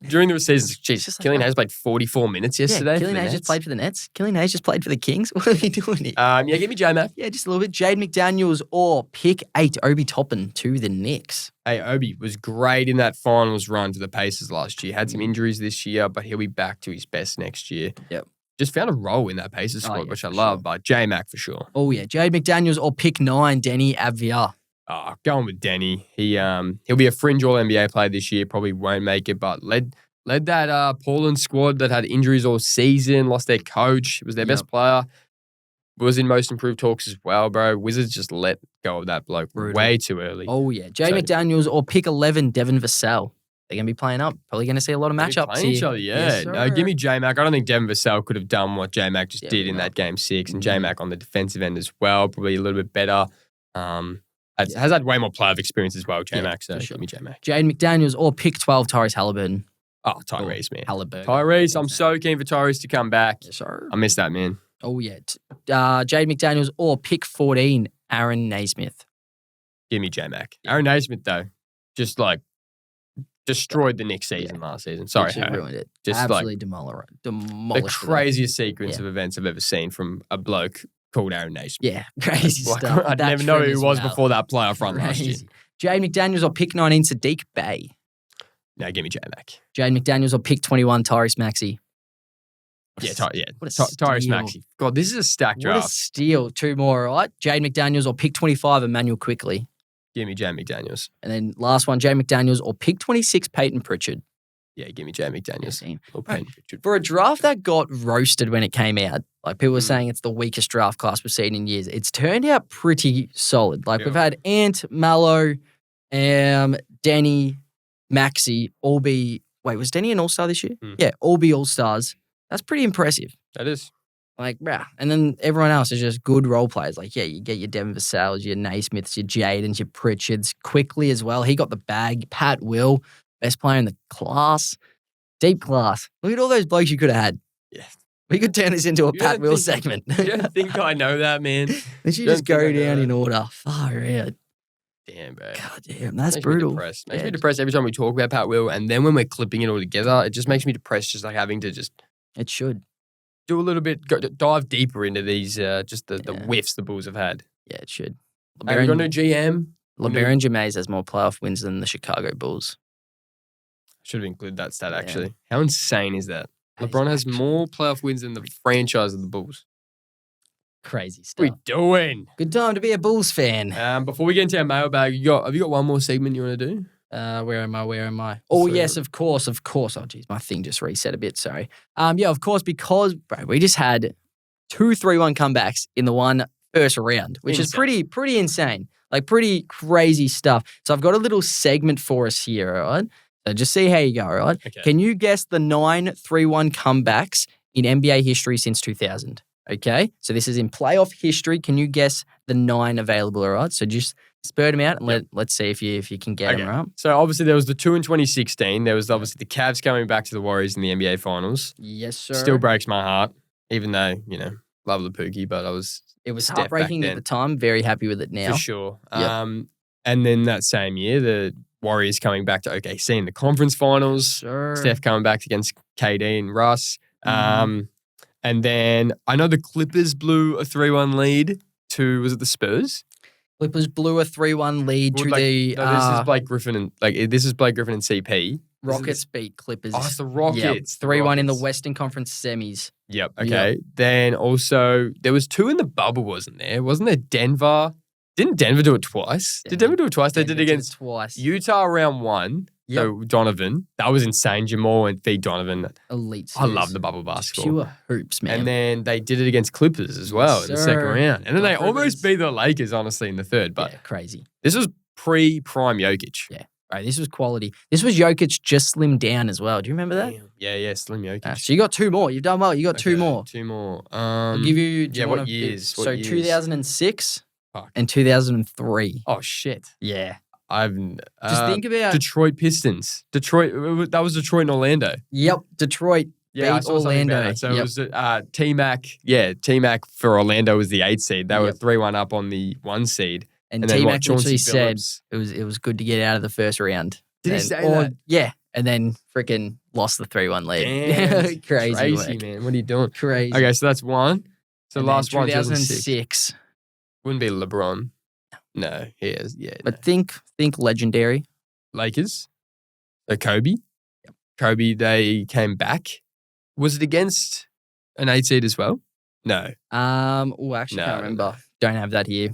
during the season. It's Jeez, just like, Killian Hayes played 44 minutes yesterday. Killian for the Hayes just Nets. played for the Nets. Killian Hayes just played for the Kings. What are we doing here? Yeah, give me J-Mac. Yeah, just a little bit. Jaden McDaniels or pick 8, Obi Toppin to the Knicks. Hey, Obi was great in that finals run to the Pacers last year. Had some injuries this year, but he'll be back to his best next year. Yep. just found a role in that Pacers squad, yeah, which I for love. sure. But J-Mac for sure. Oh, yeah. Jade McDaniels or pick 9, Denny Avia. Going with Denny. He'll be a fringe All-NBA player this year. Probably won't make it, but led that Portland squad that had injuries all season, lost their coach, was their best player. Was in most improved talks as well, bro. Wizards just let go of that bloke way too early. Oh, yeah. Jade McDaniels or pick 11, Devin Vassell. They're going to be playing up. Probably going to see a lot of matchups playing here. each other, Yes, no, give me J-Mac. I don't think Devin Vassell could have done what J-Mac just did in that Game 6. And J-Mac on the defensive end as well, probably a little bit better. Has had way more playoff experience as well, J-Mac. So give me J-Mac. Jade McDaniels or pick 12, Tyrese Halliburton. Oh, Tyrese, man. Halliburton. Tyrese, I'm so keen for Tyrese to come back. Yes, sir. I miss that, man. Oh, yeah. Jade McDaniels or pick 14, Aaron Naismith. Give me J-Mac. Aaron Naismith, though, just like destroyed the Knicks season last season. Sorry, ruined it. Just absolutely like demolished the craziest sequence of events I've ever seen from a bloke called Aaron Naismith. Yeah, crazy Like, stuff. I never know who he was before that playoff run last year. Jade McDaniels or pick 19, Sadiq Bey. No, give me J-Mac. Jade McDaniels or pick 21, Tyrese Maxey. Tyrese Maxey. God, this is a stacked What a draft. steal. 2 more, all right? Jade McDaniels or pick 25, Emmanuel Quickly. Give me Jay McDaniels. And then last one, Jade McDaniels or pick 26, Peyton Pritchard. Yeah, give me Jay McDaniels. Or Peyton Pritchard. For a draft that got roasted when it came out, like people were saying it's the weakest draft class we've seen in years, it's turned out pretty solid. Like we've had Ant, Mallow, Denny, Maxey, all be... Wait, was Denny an all-star this year? Yeah, all be all-stars. That's pretty impressive. That is. Like, bruh. And then everyone else is just good role players. Like, yeah, you get your Devin Vassalls, your Naismiths, your Jadens, your Pritchards, quickly as well. He got the bag. Pat Will, best player in the class. Deep class. Look at all those blokes you could have had. Yeah. We could turn this into a Pat Will segment. You don't think I know that, man? Let's just go down in order. Far out. Damn, bro. God damn, that's makes brutal. Makes me depressed every time we talk about Pat Will, and then when we're clipping it all together, it just makes me depressed. Just like having to just It should. do a little bit, dive deeper into these, just the whiffs the Bulls have had. Yeah, it should. Hey, we got no GM. LeBron James has more playoff wins than the Chicago Bulls. Should have included that stat actually. How insane is that? That is LeBron has more playoff wins than the franchise of the Bulls. Crazy stuff. What are we doing? Good time to be a Bulls fan. Before we get into our mailbag, have you got one more segment you want to do? Where am I? Oh, yes, of course. Oh, geez, my thing just reset a bit. Sorry. Yeah, of course, because bro, we just had 2 3-1 comebacks in the first round, which is pretty insane. Like pretty crazy stuff. So I've got a little segment for us here, all right? So just see how you go, all right? Okay. Can you guess the 9 3-1 comebacks in NBA history since 2000? Okay, so this is in playoff history. Can you guess the 9 available, all right? So just spurt them out and let's see if you can get them, right? So obviously there was the 2 in 2016. There was obviously the Cavs coming back to the Warriors in the NBA Finals. Yes, sir. Still breaks my heart, even though, love the Pookie, but It was heartbreaking at the time. Very happy with it now. For sure. Yep. And then that same year, the Warriors coming back to OKC in the conference finals. Sure. Steph coming back against KD and Russ. And then I know the Clippers blew a 3-1 lead to, was it the Spurs? Clippers blew a 3-1 lead to the... No, this is Blake Griffin and CP. Rockets beat Clippers. Oh, it's the Rockets. Yep. 3-1 in the Western Conference semis. Yep. Okay. Then also, there was 2 in the bubble, wasn't there? Wasn't there Denver? Didn't Denver do it twice? Did Denver do it twice? They did it against twice. Utah round 1. Yep. So Donovan. That was insane. Jamal and feed Donovan. Elite series. I love the bubble basketball. Pure hoops, man. And then they did it against Clippers as well in the second round. And then they almost beat the Lakers, honestly, in the third. But crazy. This was pre-prime Jokic. Yeah. Right, this was quality. This was Jokic just slimmed down as well. Do you remember that? Yeah, slim Jokic. So you got 2 more. You've done well. You got 2 more. 2 more. I'll give you... what years? 2006 and 2003. Oh, shit. Yeah. Just think about... Detroit Pistons. That was Detroit and Orlando. Yep, Detroit beat Orlando. So it was T-Mac. Yeah, T-Mac for Orlando was the 8th seed. They were 3-1 up on the 1 seed. And T-Mac actually said it was good to get out of the first round. Did he say that? Yeah, and then freaking lost the 3-1 lead. Damn, Crazy man. What are you doing? Crazy. Okay, so that's 1. So and last one, 2006. Wouldn't be LeBron. No, he is. Yeah, but think legendary. Lakers. So Kobe. Yep. Kobe. They came back. Was it against? an 8 seed as well? No. Actually, No, can't remember. Don't have that here.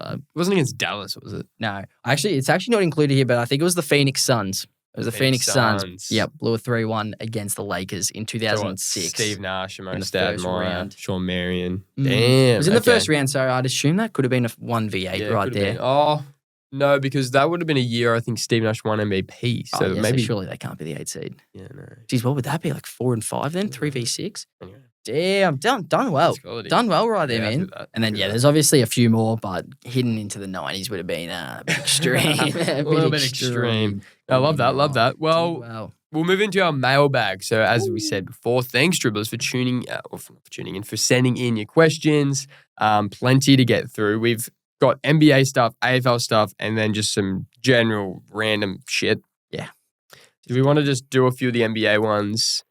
It wasn't against Dallas, was it? No, actually, it's actually not included here, but I think it was the Phoenix Suns. It was the Phoenix Suns. Yep, blew a 3-1 against the Lakers in 2006. Steve Nash, Mo in the first Stoudemire, round. Sean Marion. Mm. Damn. It was in the first round, so I'd assume that could have been a 1v8 Yeah, right could've there. been. Oh, no, because that would have been a year I think Steve Nash won MVP. So maybe. So surely they can't be the 8 seed. Yeah, no. Geez, what would that be? Like 4 and 5 then? 3v6? Anyway, Damn, done well. that's quality. Done well right there, Yeah, I'll man. do that. And then, Do yeah, that. there's obviously a few more, but hidden into the 90s would have been a bit extreme. A little bit extreme. I love that. Love that. Well, we'll move into our mailbag. So as we said before, thanks Dribblers for for sending in your questions. Plenty to get through. We've got NBA stuff, AFL stuff, and then just some general random shit. Yeah. Do we want to just do a few of the NBA ones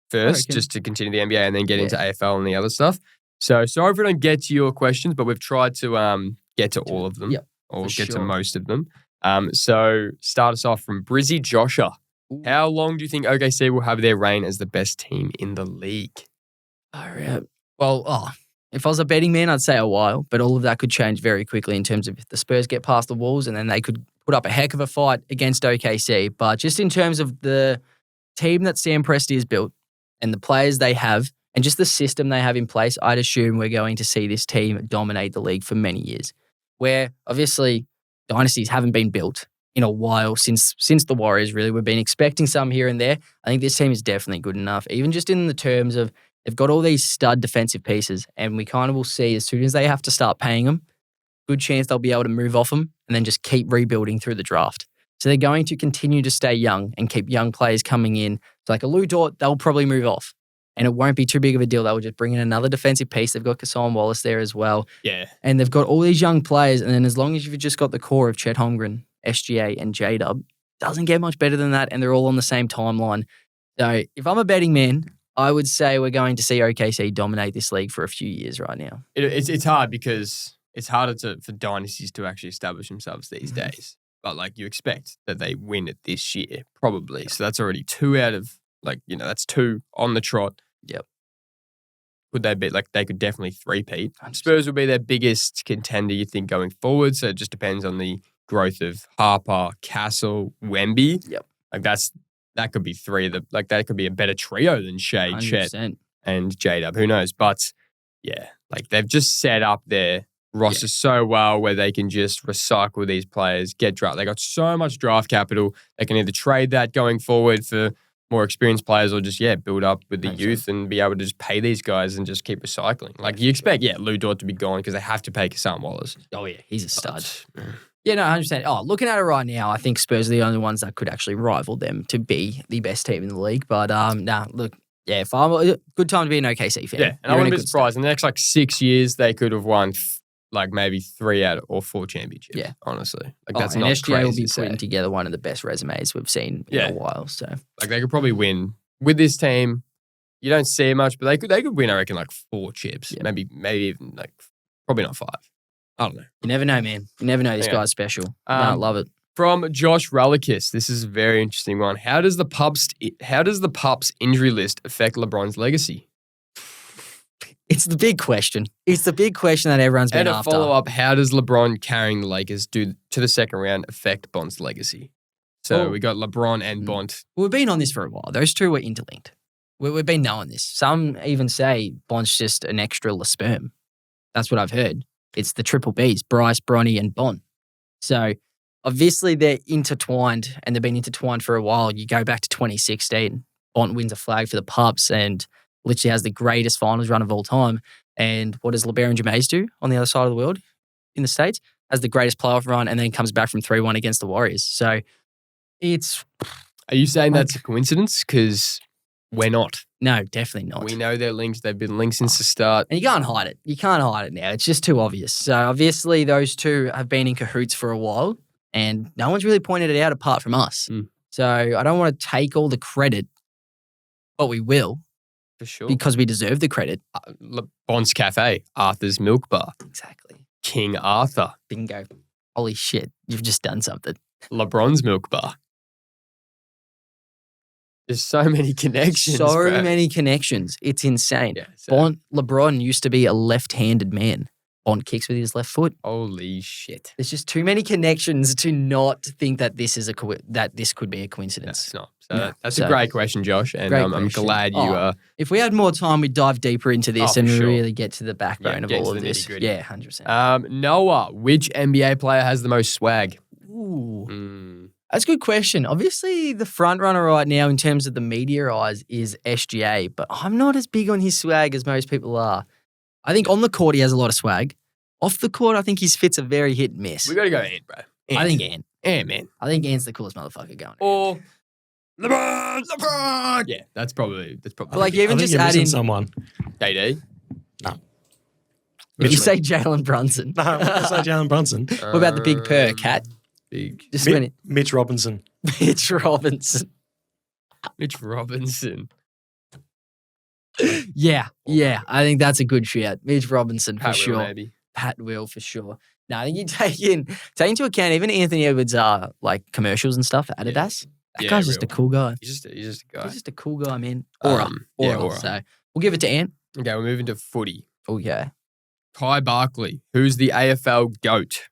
first, reckon. just to continue the NBA and then get into AFL and the other stuff? So sorry if we don't get to your questions, but we've tried to get to all of them. Yep, Or for get to sure. most of them. So start us off from Brizzy Josha. Ooh. How long do you think OKC will have their reign as the best team in the league? If I was a betting man, I'd say a while, but all of that could change very quickly in terms of if the Spurs get past the Wolves and then they could put up a heck of a fight against OKC. But just in terms of the team that Sam Presti has built and the players they have and just the system they have in place, I'd assume we're going to see this team dominate the league for many years. Where obviously dynasties haven't been built in a while since the Warriors, really. We've been expecting some here and there. I think this team is definitely good enough, even just in the terms of they've got all these stud defensive pieces, and we kind of will see as soon as they have to start paying them, good chance they'll be able to move off them and then just keep rebuilding through the draft. So they're going to continue to stay young and keep young players coming in. So like a Lou Dort, they'll probably move off. And it won't be too big of a deal. They'll just bring in another defensive piece. They've got Kassan Wallace there as well. Yeah. And they've got all these young players. And then as long as you've just got the core of Chet Holmgren, SGA, and J-Dub, doesn't get much better than that. And they're all on the same timeline. So if I'm a betting man, I would say we're going to see OKC dominate this league for a few years right now. It's hard because it's harder for dynasties to actually establish themselves these days. But like you expect that they win it this year, probably. So that's already 2 out of that's 2 on the trot. Yep. Could they be they could definitely three-peat. 100%. Spurs will be their biggest contender, you think, going forward. So it just depends on the growth of Harper, Castle, Wemby. Yep. That could be 3 of the that could be a better trio than Shea, Chet, 100%. and J-Dub. Who knows? But yeah, they've just set up their roster so well where they can just recycle these players, get draft. They got so much draft capital. They can either trade that going forward for more experienced players or just, build up with the youth and be able to just pay these guys and just keep recycling. Like you expect, Lou Dort to be gone because they have to pay Kassan Wallace. Oh, yeah. He's a stud. But, Yeah, no, 100%. Oh, looking at it right now, I think Spurs are the only ones that could actually rival them to be the best team in the league. But, look, if I'm a good time to be an OKC fan. yeah, and I wouldn't be surprised. In the next 6 years, they could have won maybe 3 out or 4 championships. Yeah. Honestly. That's and not SGA crazy will be to say. putting together one of the best resumes we've seen in a while. So They could probably win with this team. You don't see much, but they could win, I reckon, 4 chips. Yeah. Maybe even probably not 5. I don't know. you never know, man. You never know. This Yeah. guy's special. I love it. From Josh Relicus, this is a very interesting one. How does the Pups injury list affect LeBron's legacy? It's the big question. It's the big question that everyone's been And a after. follow-up, how does LeBron carrying the Lakers to the second round affect Bond's legacy? So we got LeBron and Bond. We've been on this for a while. Those two were interlinked. We've been knowing this. Some even say Bond's just an extra sperm. That's what I've heard. It's the triple Bs, Bryce, Bronny, and Bond. So obviously they're intertwined, and they've been intertwined for a while. You go back to 2016, Bond wins a flag for the Pups and literally has the greatest finals run of all time. And what does LeBron James do on the other side of the world in the States? Has the greatest playoff run and then comes back from 3-1 against the Warriors. So it's... Are you saying that's a coincidence? Because we're not. No, definitely not. We know they're linked. They've been linked since the start. And you can't hide it. You can't hide it now. It's just too obvious. So obviously those two have been in cahoots for a while and no one's really pointed it out apart from us. So I don't want to take all the credit, but we will. For sure. Because we deserve the credit. Bond's Cafe, Arthur's Milk Bar, Exactly. King Arthur, Bingo. Holy shit. You've just done something. LeBron's Milk Bar. There's so many connections. So bro. many connections. It's insane. Yeah, so- LeBron used to be a left-handed man. Bond kicks with his left foot. Holy shit. There's just too many connections to not think that this is that this could be a No, coincidence. it's not. So No. that's So- a great question, Josh. And Great I'm question. glad you Oh, If we had more time, we'd dive deeper into this Oh, and for sure. really get to the backbone of get all to of the this. nitty-gritty. Yeah, 100%. Noah, which NBA player has the most swag? Ooh. Mm. That's a good question. Obviously, the front runner right now in terms of the media eyes is SGA, but I'm not as big on his swag as most people are. I think on the court, he has a lot of swag. Off the court, I think his fits are very hit and miss. We got to go Ant, bro. Ant. I think Ant. Ant, man. I think Ant's the coolest motherfucker going. Or LeBron. Yeah, that's probably. But like, you I even think just you're add missing in. someone. KD. If you say Jalen Brunson. No, I say Jalen Brunson. What about the big purr cat? Big Just when it. Mitch Robinson. Mitch Robinson. Mitch Robinson. Yeah. I think that's a good shout. Mitch Robinson for Pat Will, sure. maybe. Pat will for sure. No, I think you take into account even Anthony Edwards' like commercials and stuff for Adidas. That Yeah, guy's just a real. cool guy. He's just a guy. He's just a cool guy, man. Aura. Yeah, Aura. aura. So we'll give it to Ant. Okay, we're moving to footy. Okay. Ty Barkley, who's the AFL GOAT?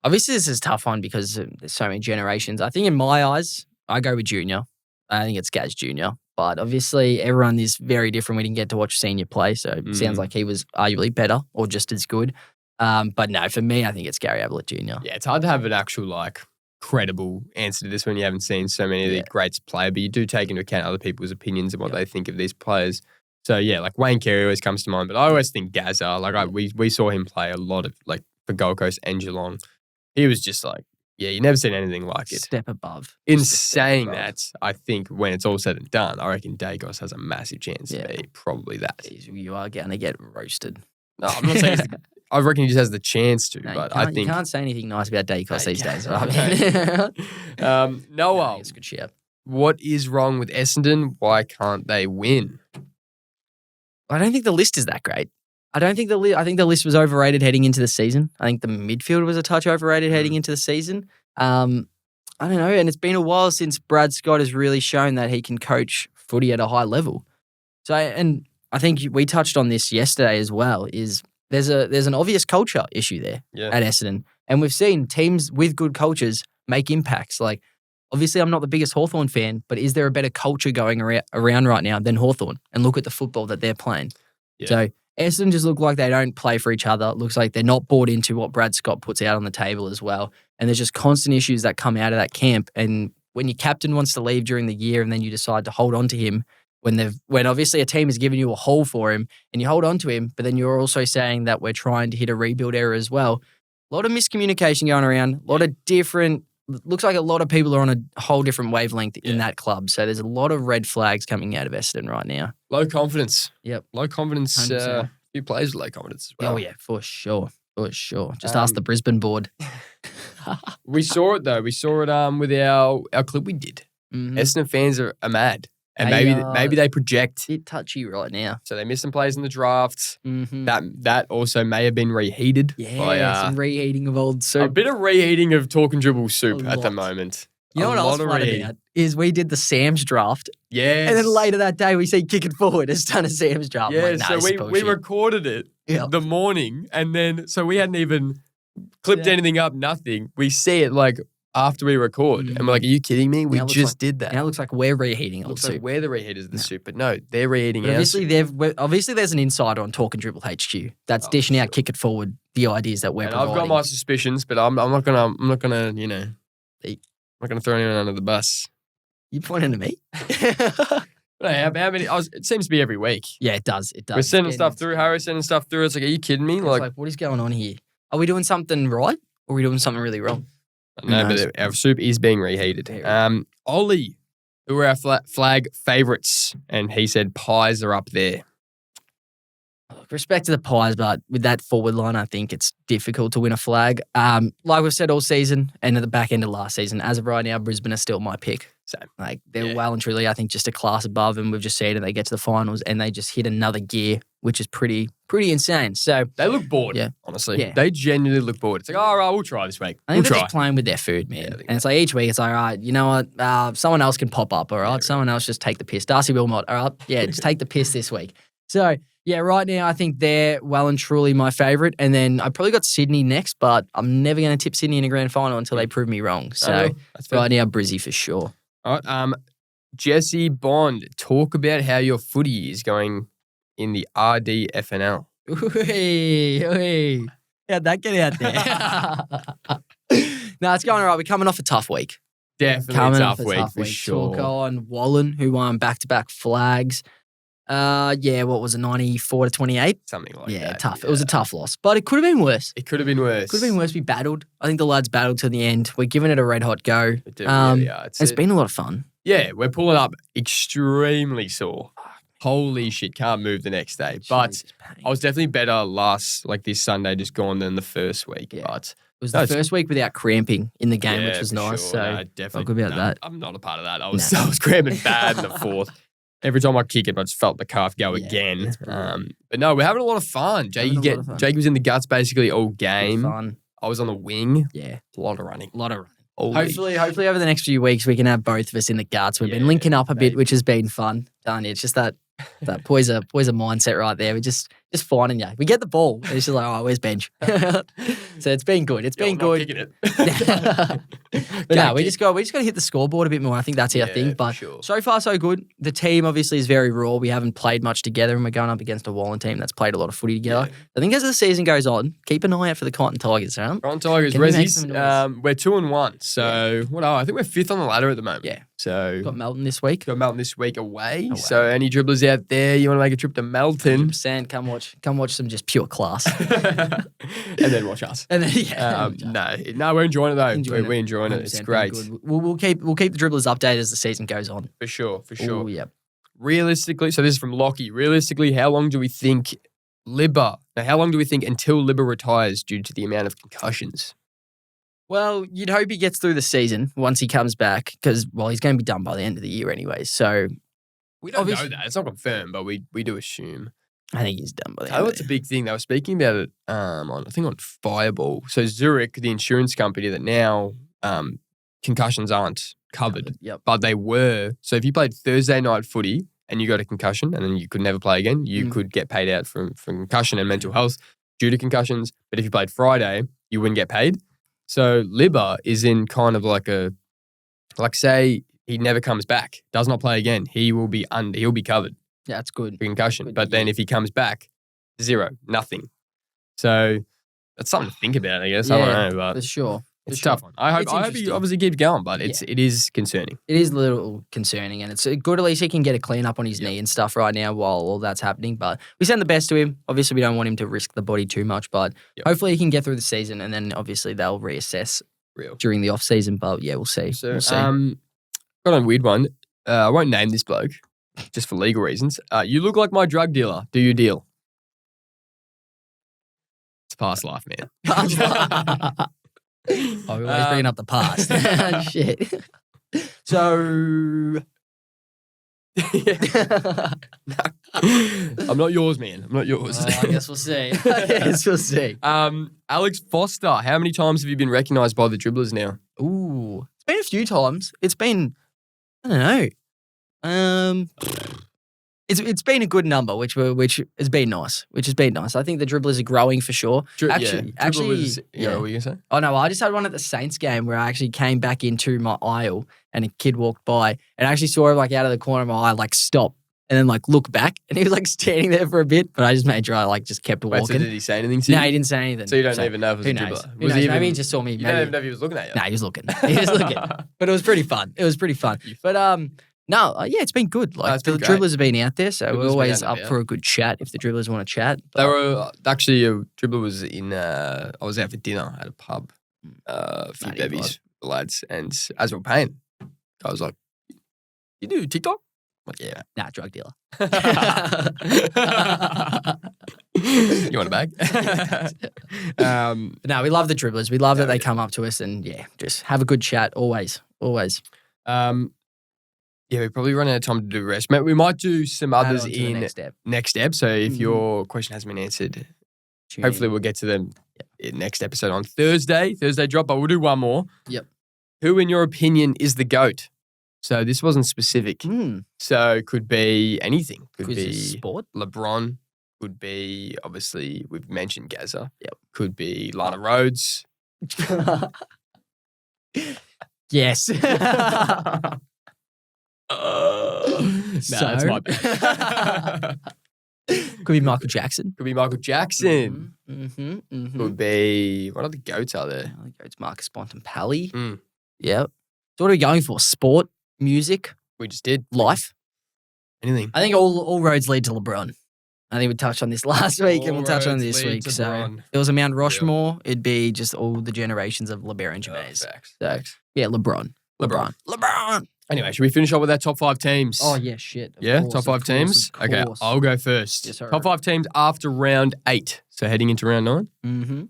Obviously, this is a tough one because there's so many generations. I think in my eyes, I go with Junior. I think it's Gaz Junior. But obviously, everyone is very different. We didn't get to watch Senior play, so it sounds like he was arguably better or just as good. But no, for me, I think it's Gary Ablett Jr. Yeah, it's hard to have an actual credible answer to this when you haven't seen so many of the greats play, but you do take into account other people's opinions and what they think of these players. So yeah, like Wayne Carey always comes to mind, but I always think Gazza. We saw him play a lot of for Gold Coast and Geelong. He was just you never seen anything like it. Step above. In Just a step saying above. that, I think when it's all said and done, I reckon Dacos has a massive chance to be probably that. You are going to get roasted. No, I'm not saying. I reckon he just has the chance to, No, but you I can't- think you can't say anything nice about Dacos No, these you days. can't. I mean, Noah, it's a good shout. what is wrong with Essendon? Why can't they win? I don't think the list is that great. I think the list was overrated heading into the season. I think the midfield was a touch overrated heading into the season. I don't know, and it's been a while since Brad Scott has really shown that he can coach footy at a high level. So, and I think we touched on this yesterday as well. Is there's an obvious culture issue there at Essendon, and we've seen teams with good cultures make impacts. Like, obviously, I'm not the biggest Hawthorn fan, but is there a better culture going around right now than Hawthorn? And look at the football that they're playing. Yeah. So Essendon just look like they don't play for each other. It looks like they're not bought into what Brad Scott puts out on the table as well. And there's just constant issues that come out of that camp. And when your captain wants to leave during the year and then you decide to hold on to him when obviously a team has given you a haul for him and you hold on to him, but then you're also saying that we're trying to hit a rebuild era as well. A lot of miscommunication going around, a lot of different, looks like a lot of people are on a whole different wavelength in that club. So there's a lot of red flags coming out of Essendon right now. Low confidence. Yep. Low confidence. 100%. Few players with low confidence as well. Oh, yeah, for sure. For sure. Just ask the Brisbane board. We saw it though. We saw it with our clip we did. Mhm. Essendon fans are mad. And They maybe they project. Bit touchy right now. So they missed some plays in the draft. Mm-hmm. That also may have been reheated by some reheating of old a soup. bit of reheating of talk and dribble soup A at the lot. moment. You know A what else lot of fun reheating. about is we did the Sam's draft, Yes. and then later that day we see Kick It Forward has done a Sam's draft. I'm Yeah, like, nah, so this is we bullshit. recorded it the morning, and then so we hadn't even clipped anything up, nothing. We see it after we record, and we're like, "Are you kidding me? We Now it looks just like- did that." Now it looks like we're reheating old Looks like soup. we're the reheaters of the soup, but no, they're reheating But our obviously, soup. obviously there's an insider on Talk and Dribble HQ that's dishing out Kick It Forward the ideas that we're And providing. I've got my suspicions, but I'm not gonna I'm not gonna throw anyone under the bus. You pointing to me? How many? It seems to be every week. Yeah, it does. It does. We're sending It's stuff getting- through. Harry's sending stuff through. It's like, are you kidding me? It's like, what is going on here? Are we doing something right or are we doing something really wrong? No, knows? but our soup is being reheated. Ollie, who are our flag favourites, and he said pies are up there. Respect to the Pies, but with that forward line, I think it's difficult to win a flag. Like we've said all season and at the back end of last season, as of right now, Brisbane are still my pick. Same. Like they're Yeah. well and truly, I think, just a class above, and we've just seen it. They get to the finals and they just hit another gear, which is pretty insane. So They look bored, Yeah. honestly. Yeah. They genuinely look bored. It's like, all right, we'll try this week. I We'll think they're try. just playing with their food, man. Yeah, I think And it's like each week, it's like, all right, you know what? Someone else can pop up, all right? Yeah, Someone else just take the piss. Darcy Wilmot, all right? Yeah, just take the piss this week. So, yeah, right now, I think they're well and truly my favourite. And then I probably got Sydney next, but I'm never going to tip Sydney in a grand final until they prove me wrong. So, That's fair. right now, Brizzy for sure. All right. Jesse Bond, talk about how your footy is going in the RDFNL. How'd that get out there? No, it's going all right. We're coming off a tough week. Definitely Coming a off tough a week tough for week. sure. Torko and Wallen, who won back-to-back flags. What was it, 94 to 28? Something like Yeah, that. tough. It was a tough loss, but it could have been worse. It could have been worse. Could have been worse. We battled. I think the lads battled to the end. We're giving it a red hot go. We do really are. It's been a lot of fun. Yeah, we're pulling up extremely sore. Holy shit, can't move the next day. But Jesus, pain. I was definitely better this Sunday just gone than the first week. Yeah. But It was No, the it's- first week without cramping in the game, yeah, which was for nice. sure. So No, definitely. good about that. I'm not a part of that. I was cramping bad in the fourth. Every time I kick it, I just felt the calf go Yeah, again. it's brutal. But no, we're having a lot of fun. Having a lot of fun. Jake was in the guts basically all Good game. fun. I was on the wing. Yeah, A lot of running. a lot of running. Holy Hopefully over the next few weeks we can have both of us in the guts. We've been Yeah, linking up a bit, maybe. which has been fun. Telling you, it's just that poison mindset right there. We're just finding you. We get the ball. And it's just like, oh, where's bench? So it's been good. It's been I'm not good. kicking it. But no, Can't we kick. just got to hit the scoreboard a bit more. I think that's our Yeah, thing. for But sure. so far so good. The team obviously is very raw. We haven't played much together, and we're going up against a Wallen team that's played a lot of footy together. Yeah. I think as the season goes on, keep an eye out for the Cotton Tigers, right? Ron Tigers, Can we make Rezzies. some noise? We're 2-1. So I think we're 5th on the ladder at the moment. Yeah. So Got Melton this week. got Melton this week away. Away. So any dribblers out there, you want to make a trip to Melton 100%. Come watch some just pure class. and then watch us. And then yeah. No, we're enjoying it though. Enjoying We're enjoying it. It's 100% been great good. We'll keep the dribblers updated as the season goes on. for sure. Oh, yeah. Realistically, so this is from Lockie. Realistically, how long do we think until Libba retires due to the amount of concussions? Well, you'd hope he gets through the season once he comes back because, well, he's going to be done by the end of the year anyway. So We don't Obviously- know that. It's not confirmed, but we do assume. I think he's done by the I end know of it's the a big thing. They were speaking about it on Fireball. So Zurich, the insurance company that now concussions aren't covered, Yep. but they were. So if you played Thursday night footy and you got a concussion and then you could never play again, you could get paid out from concussion and mental health due to concussions. But if you played Friday, you wouldn't get paid. So Libba is in kind of like say he never comes back, does not play again, he'll be covered Yeah, that's good. for concussion. Good, But then yeah. if he comes back, zero, nothing. So that's something to think about, I guess. I Yeah, don't know, but For sure. it's a sure. tough one. I hope he interesting. obviously keeps going, but it is concerning. It is a little concerning, and it's good at least he can get a clean up on his knee and stuff right now while all that's happening. But we send the best to him. Obviously, we don't want him to risk the body too much, but Yep. hopefully he can get through the season, and then obviously they'll reassess Real. during the off season. But yeah, we'll see. So, We'll see. got a weird one. I won't name this bloke just for legal reasons. You look like my drug dealer. Do you deal? It's past life, man. Oh, we're always bringing up the past. Shit. So I'm not yours, man. I'm not yours. I guess we'll see. I guess we'll see. Alex Foster, how many times have you been recognised by the dribblers now? Ooh, it's been a few times. It's been, I don't know. It's been a good number, which has been nice. I think the dribblers are growing for sure. Actually, what were you gonna say? Oh no, I just had one at the Saints game where I actually came back into my aisle and a kid walked by and I actually saw him like out of the corner of my eye, like stop and then like look back and he was like standing there for a bit, but I just made sure I like just kept Wait, so walking. did he say anything to you? No, he didn't say anything. So you don't even know if it was who a knows? dribbler? Who knows? Maybe he just saw me. You Maybe. don't even know if he was looking at you. No, he was looking. He was looking. But it was pretty fun. But yeah, it's been good. Like it's the been great. dribblers have been out there, so Dribblers we're been always out up there, for a good chat if the dribblers want to chat. They were actually a dribbler was in. I was out for dinner at a pub, a few 95. bevies, the lads, and as we were paying, I was like, "You do TikTok?" I'm like, yeah. Nah, drug dealer. You want a bag? But no, we love the dribblers. We love that they come up to us and yeah, just have a good chat. Always. Yeah, we probably run out of time to do the rest. We might do some Add others on to the in next step. next ep. So if Mhm. your question hasn't been answered, Tune hopefully in. we'll get to them in next episode on Thursday drop, but we'll do one more. Yep. Who, in your opinion, is the GOAT? So this wasn't specific. So it could be anything. Could Quiz be is sport. LeBron. Could be, obviously, we've mentioned Gaza. Yep. Could be Lana Rhodes. Yes. That's my bad. Could be Michael Jackson. Could be Michael Jackson. Mm-hmm. Could be, what other GOATs are there? It's Marcus Bontempelli. Mm. Yep. So what are we going for? Sport, music, We just did. life? Anything. I think all roads lead to LeBron. I think we touched on this last week and All we'll touch on roads this lead week. to So LeBron. if it was a Mount Rushmore, it'd be just all the generations of LeBron James. Facts. So yeah, LeBron. Anyway, should we finish up with our top 5 teams? Oh yeah, shit. Of Yeah, course, top of 5 course, teams? of Okay, course. I'll go first. Yes, sir. Top 5 teams after round 8. So heading into round 9. Mm-hmm.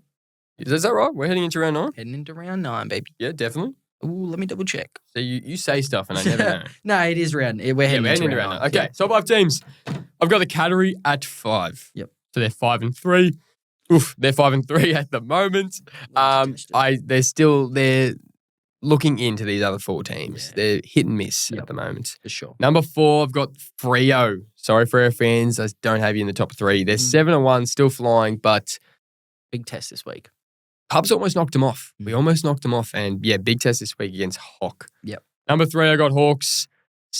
Is that right? We're heading into round 9? Heading into round 9, baby. Yeah, definitely. Ooh, let me double check. So you say stuff and I never know. No, it is round. We're heading into round 9. Okay, top 5 teams. I've got the category at 5. Yep. So they're 5 and 3. Oof, they're 5 and 3 at the moment. They're looking into these other 4 teams. Yeah. They're hit and miss Yep. at the moment. For sure. Number 4, I've got Freo. Sorry, Freo fans, I don't have you in the top 3. They're 7-1, still flying, but Big test this week. Pubs almost knocked them off. We Mm. almost knocked them off, and yeah, big test this week against Hawk. Yep. Number 3, I got Hawks,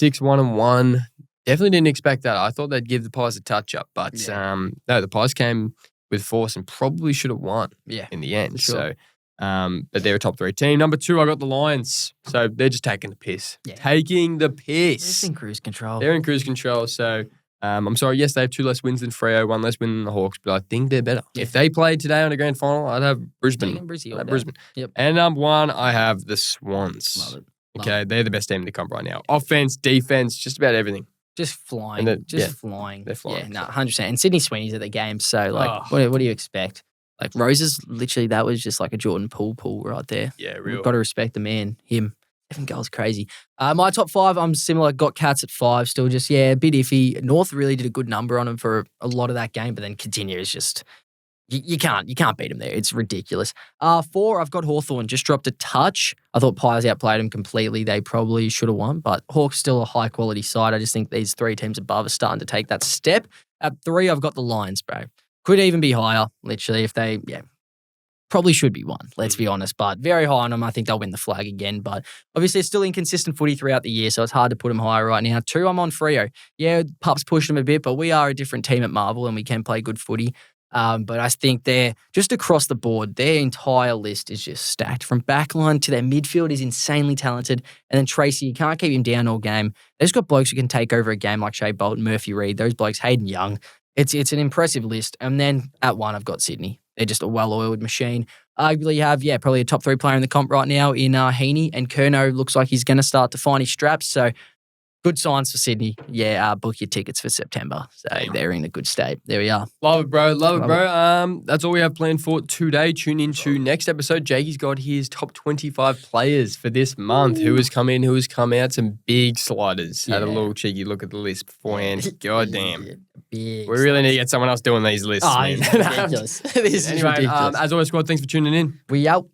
6-1-1. Definitely didn't expect that. I thought they'd give the Pies a touch up, but no, the Pies came with force and probably should have won Yeah. in the end. For sure. So, but they're a top 3 team. Number 2, I got the Lions. So they're just taking the piss. Yeah. Taking the They're piss. just in cruise control. They're in cruise control. So I'm sorry. Yes, they have 2 less wins than Freo, 1 less win than the Hawks, but I think they're better. Yeah. If they played today on a grand final, I'd have Brisbane. Taking Brizzy all I'd have day. Brisbane. Yep. And number 1, I have the Swans. Love it. Love Okay, they're the best team in the comp right now. Offense, defense, just about everything. Just flying. And Flying. they're flying, Yeah, no, so. 100%. And Sydney Sweeney's at the game. So, like, Oh. what do you expect? Like, Roses, literally, that was just like a Jordan Poole right there. Yeah, We've real. got to respect the man, him. 7 goals, crazy. My top 5, I'm similar. Got Cats at 5, still just, a bit iffy. North really did a good number on him for a lot of that game, but then Continue is just, you can't beat him there. It's ridiculous. 4, I've got Hawthorn, just dropped a touch. I thought Pies outplayed him completely. They probably should have won, but Hawks still a high quality side. I just think these 3 teams above are starting to take that step. At 3, I've got the Lions, bro. Could even be higher, literally, if they, probably should be 1, let's be honest, but very high on them. I think they'll win the flag again, but obviously it's still inconsistent footy throughout the year, so it's hard to put them higher right now. 2, I'm on Freo. Yeah, Pup's pushed them a bit, but we are a different team at Marvel and we can play good footy. But I think they're just across the board, their entire list is just stacked. From backline to their midfield is insanely talented. And then Tracy, you can't keep him down all game. They've just got blokes who can take over a game like Shea Bolton, Murphy Reid, those blokes, Hayden Young. It's an impressive list. And then at 1, I've got Sydney. They're just a well-oiled machine. Arguably, you have, probably a top 3 player in the comp right now in Heaney, and Curnow looks like he's going to start to find his straps. So good signs for Sydney. Book your tickets for September. So they're in a good state. There we are. Love it, bro. Love it, Love bro. That's all we have planned for today. Tune into next episode. Jakey's got his top 25 players for this month. Who has come in, who has come out. Some big sliders. Had a Yeah. little cheeky look at the list beforehand. God damn. Big We really need to get someone else doing these lists, Oh, man. it's ridiculous. This is Anyway, ridiculous. as always, squad, thanks for tuning in. We out.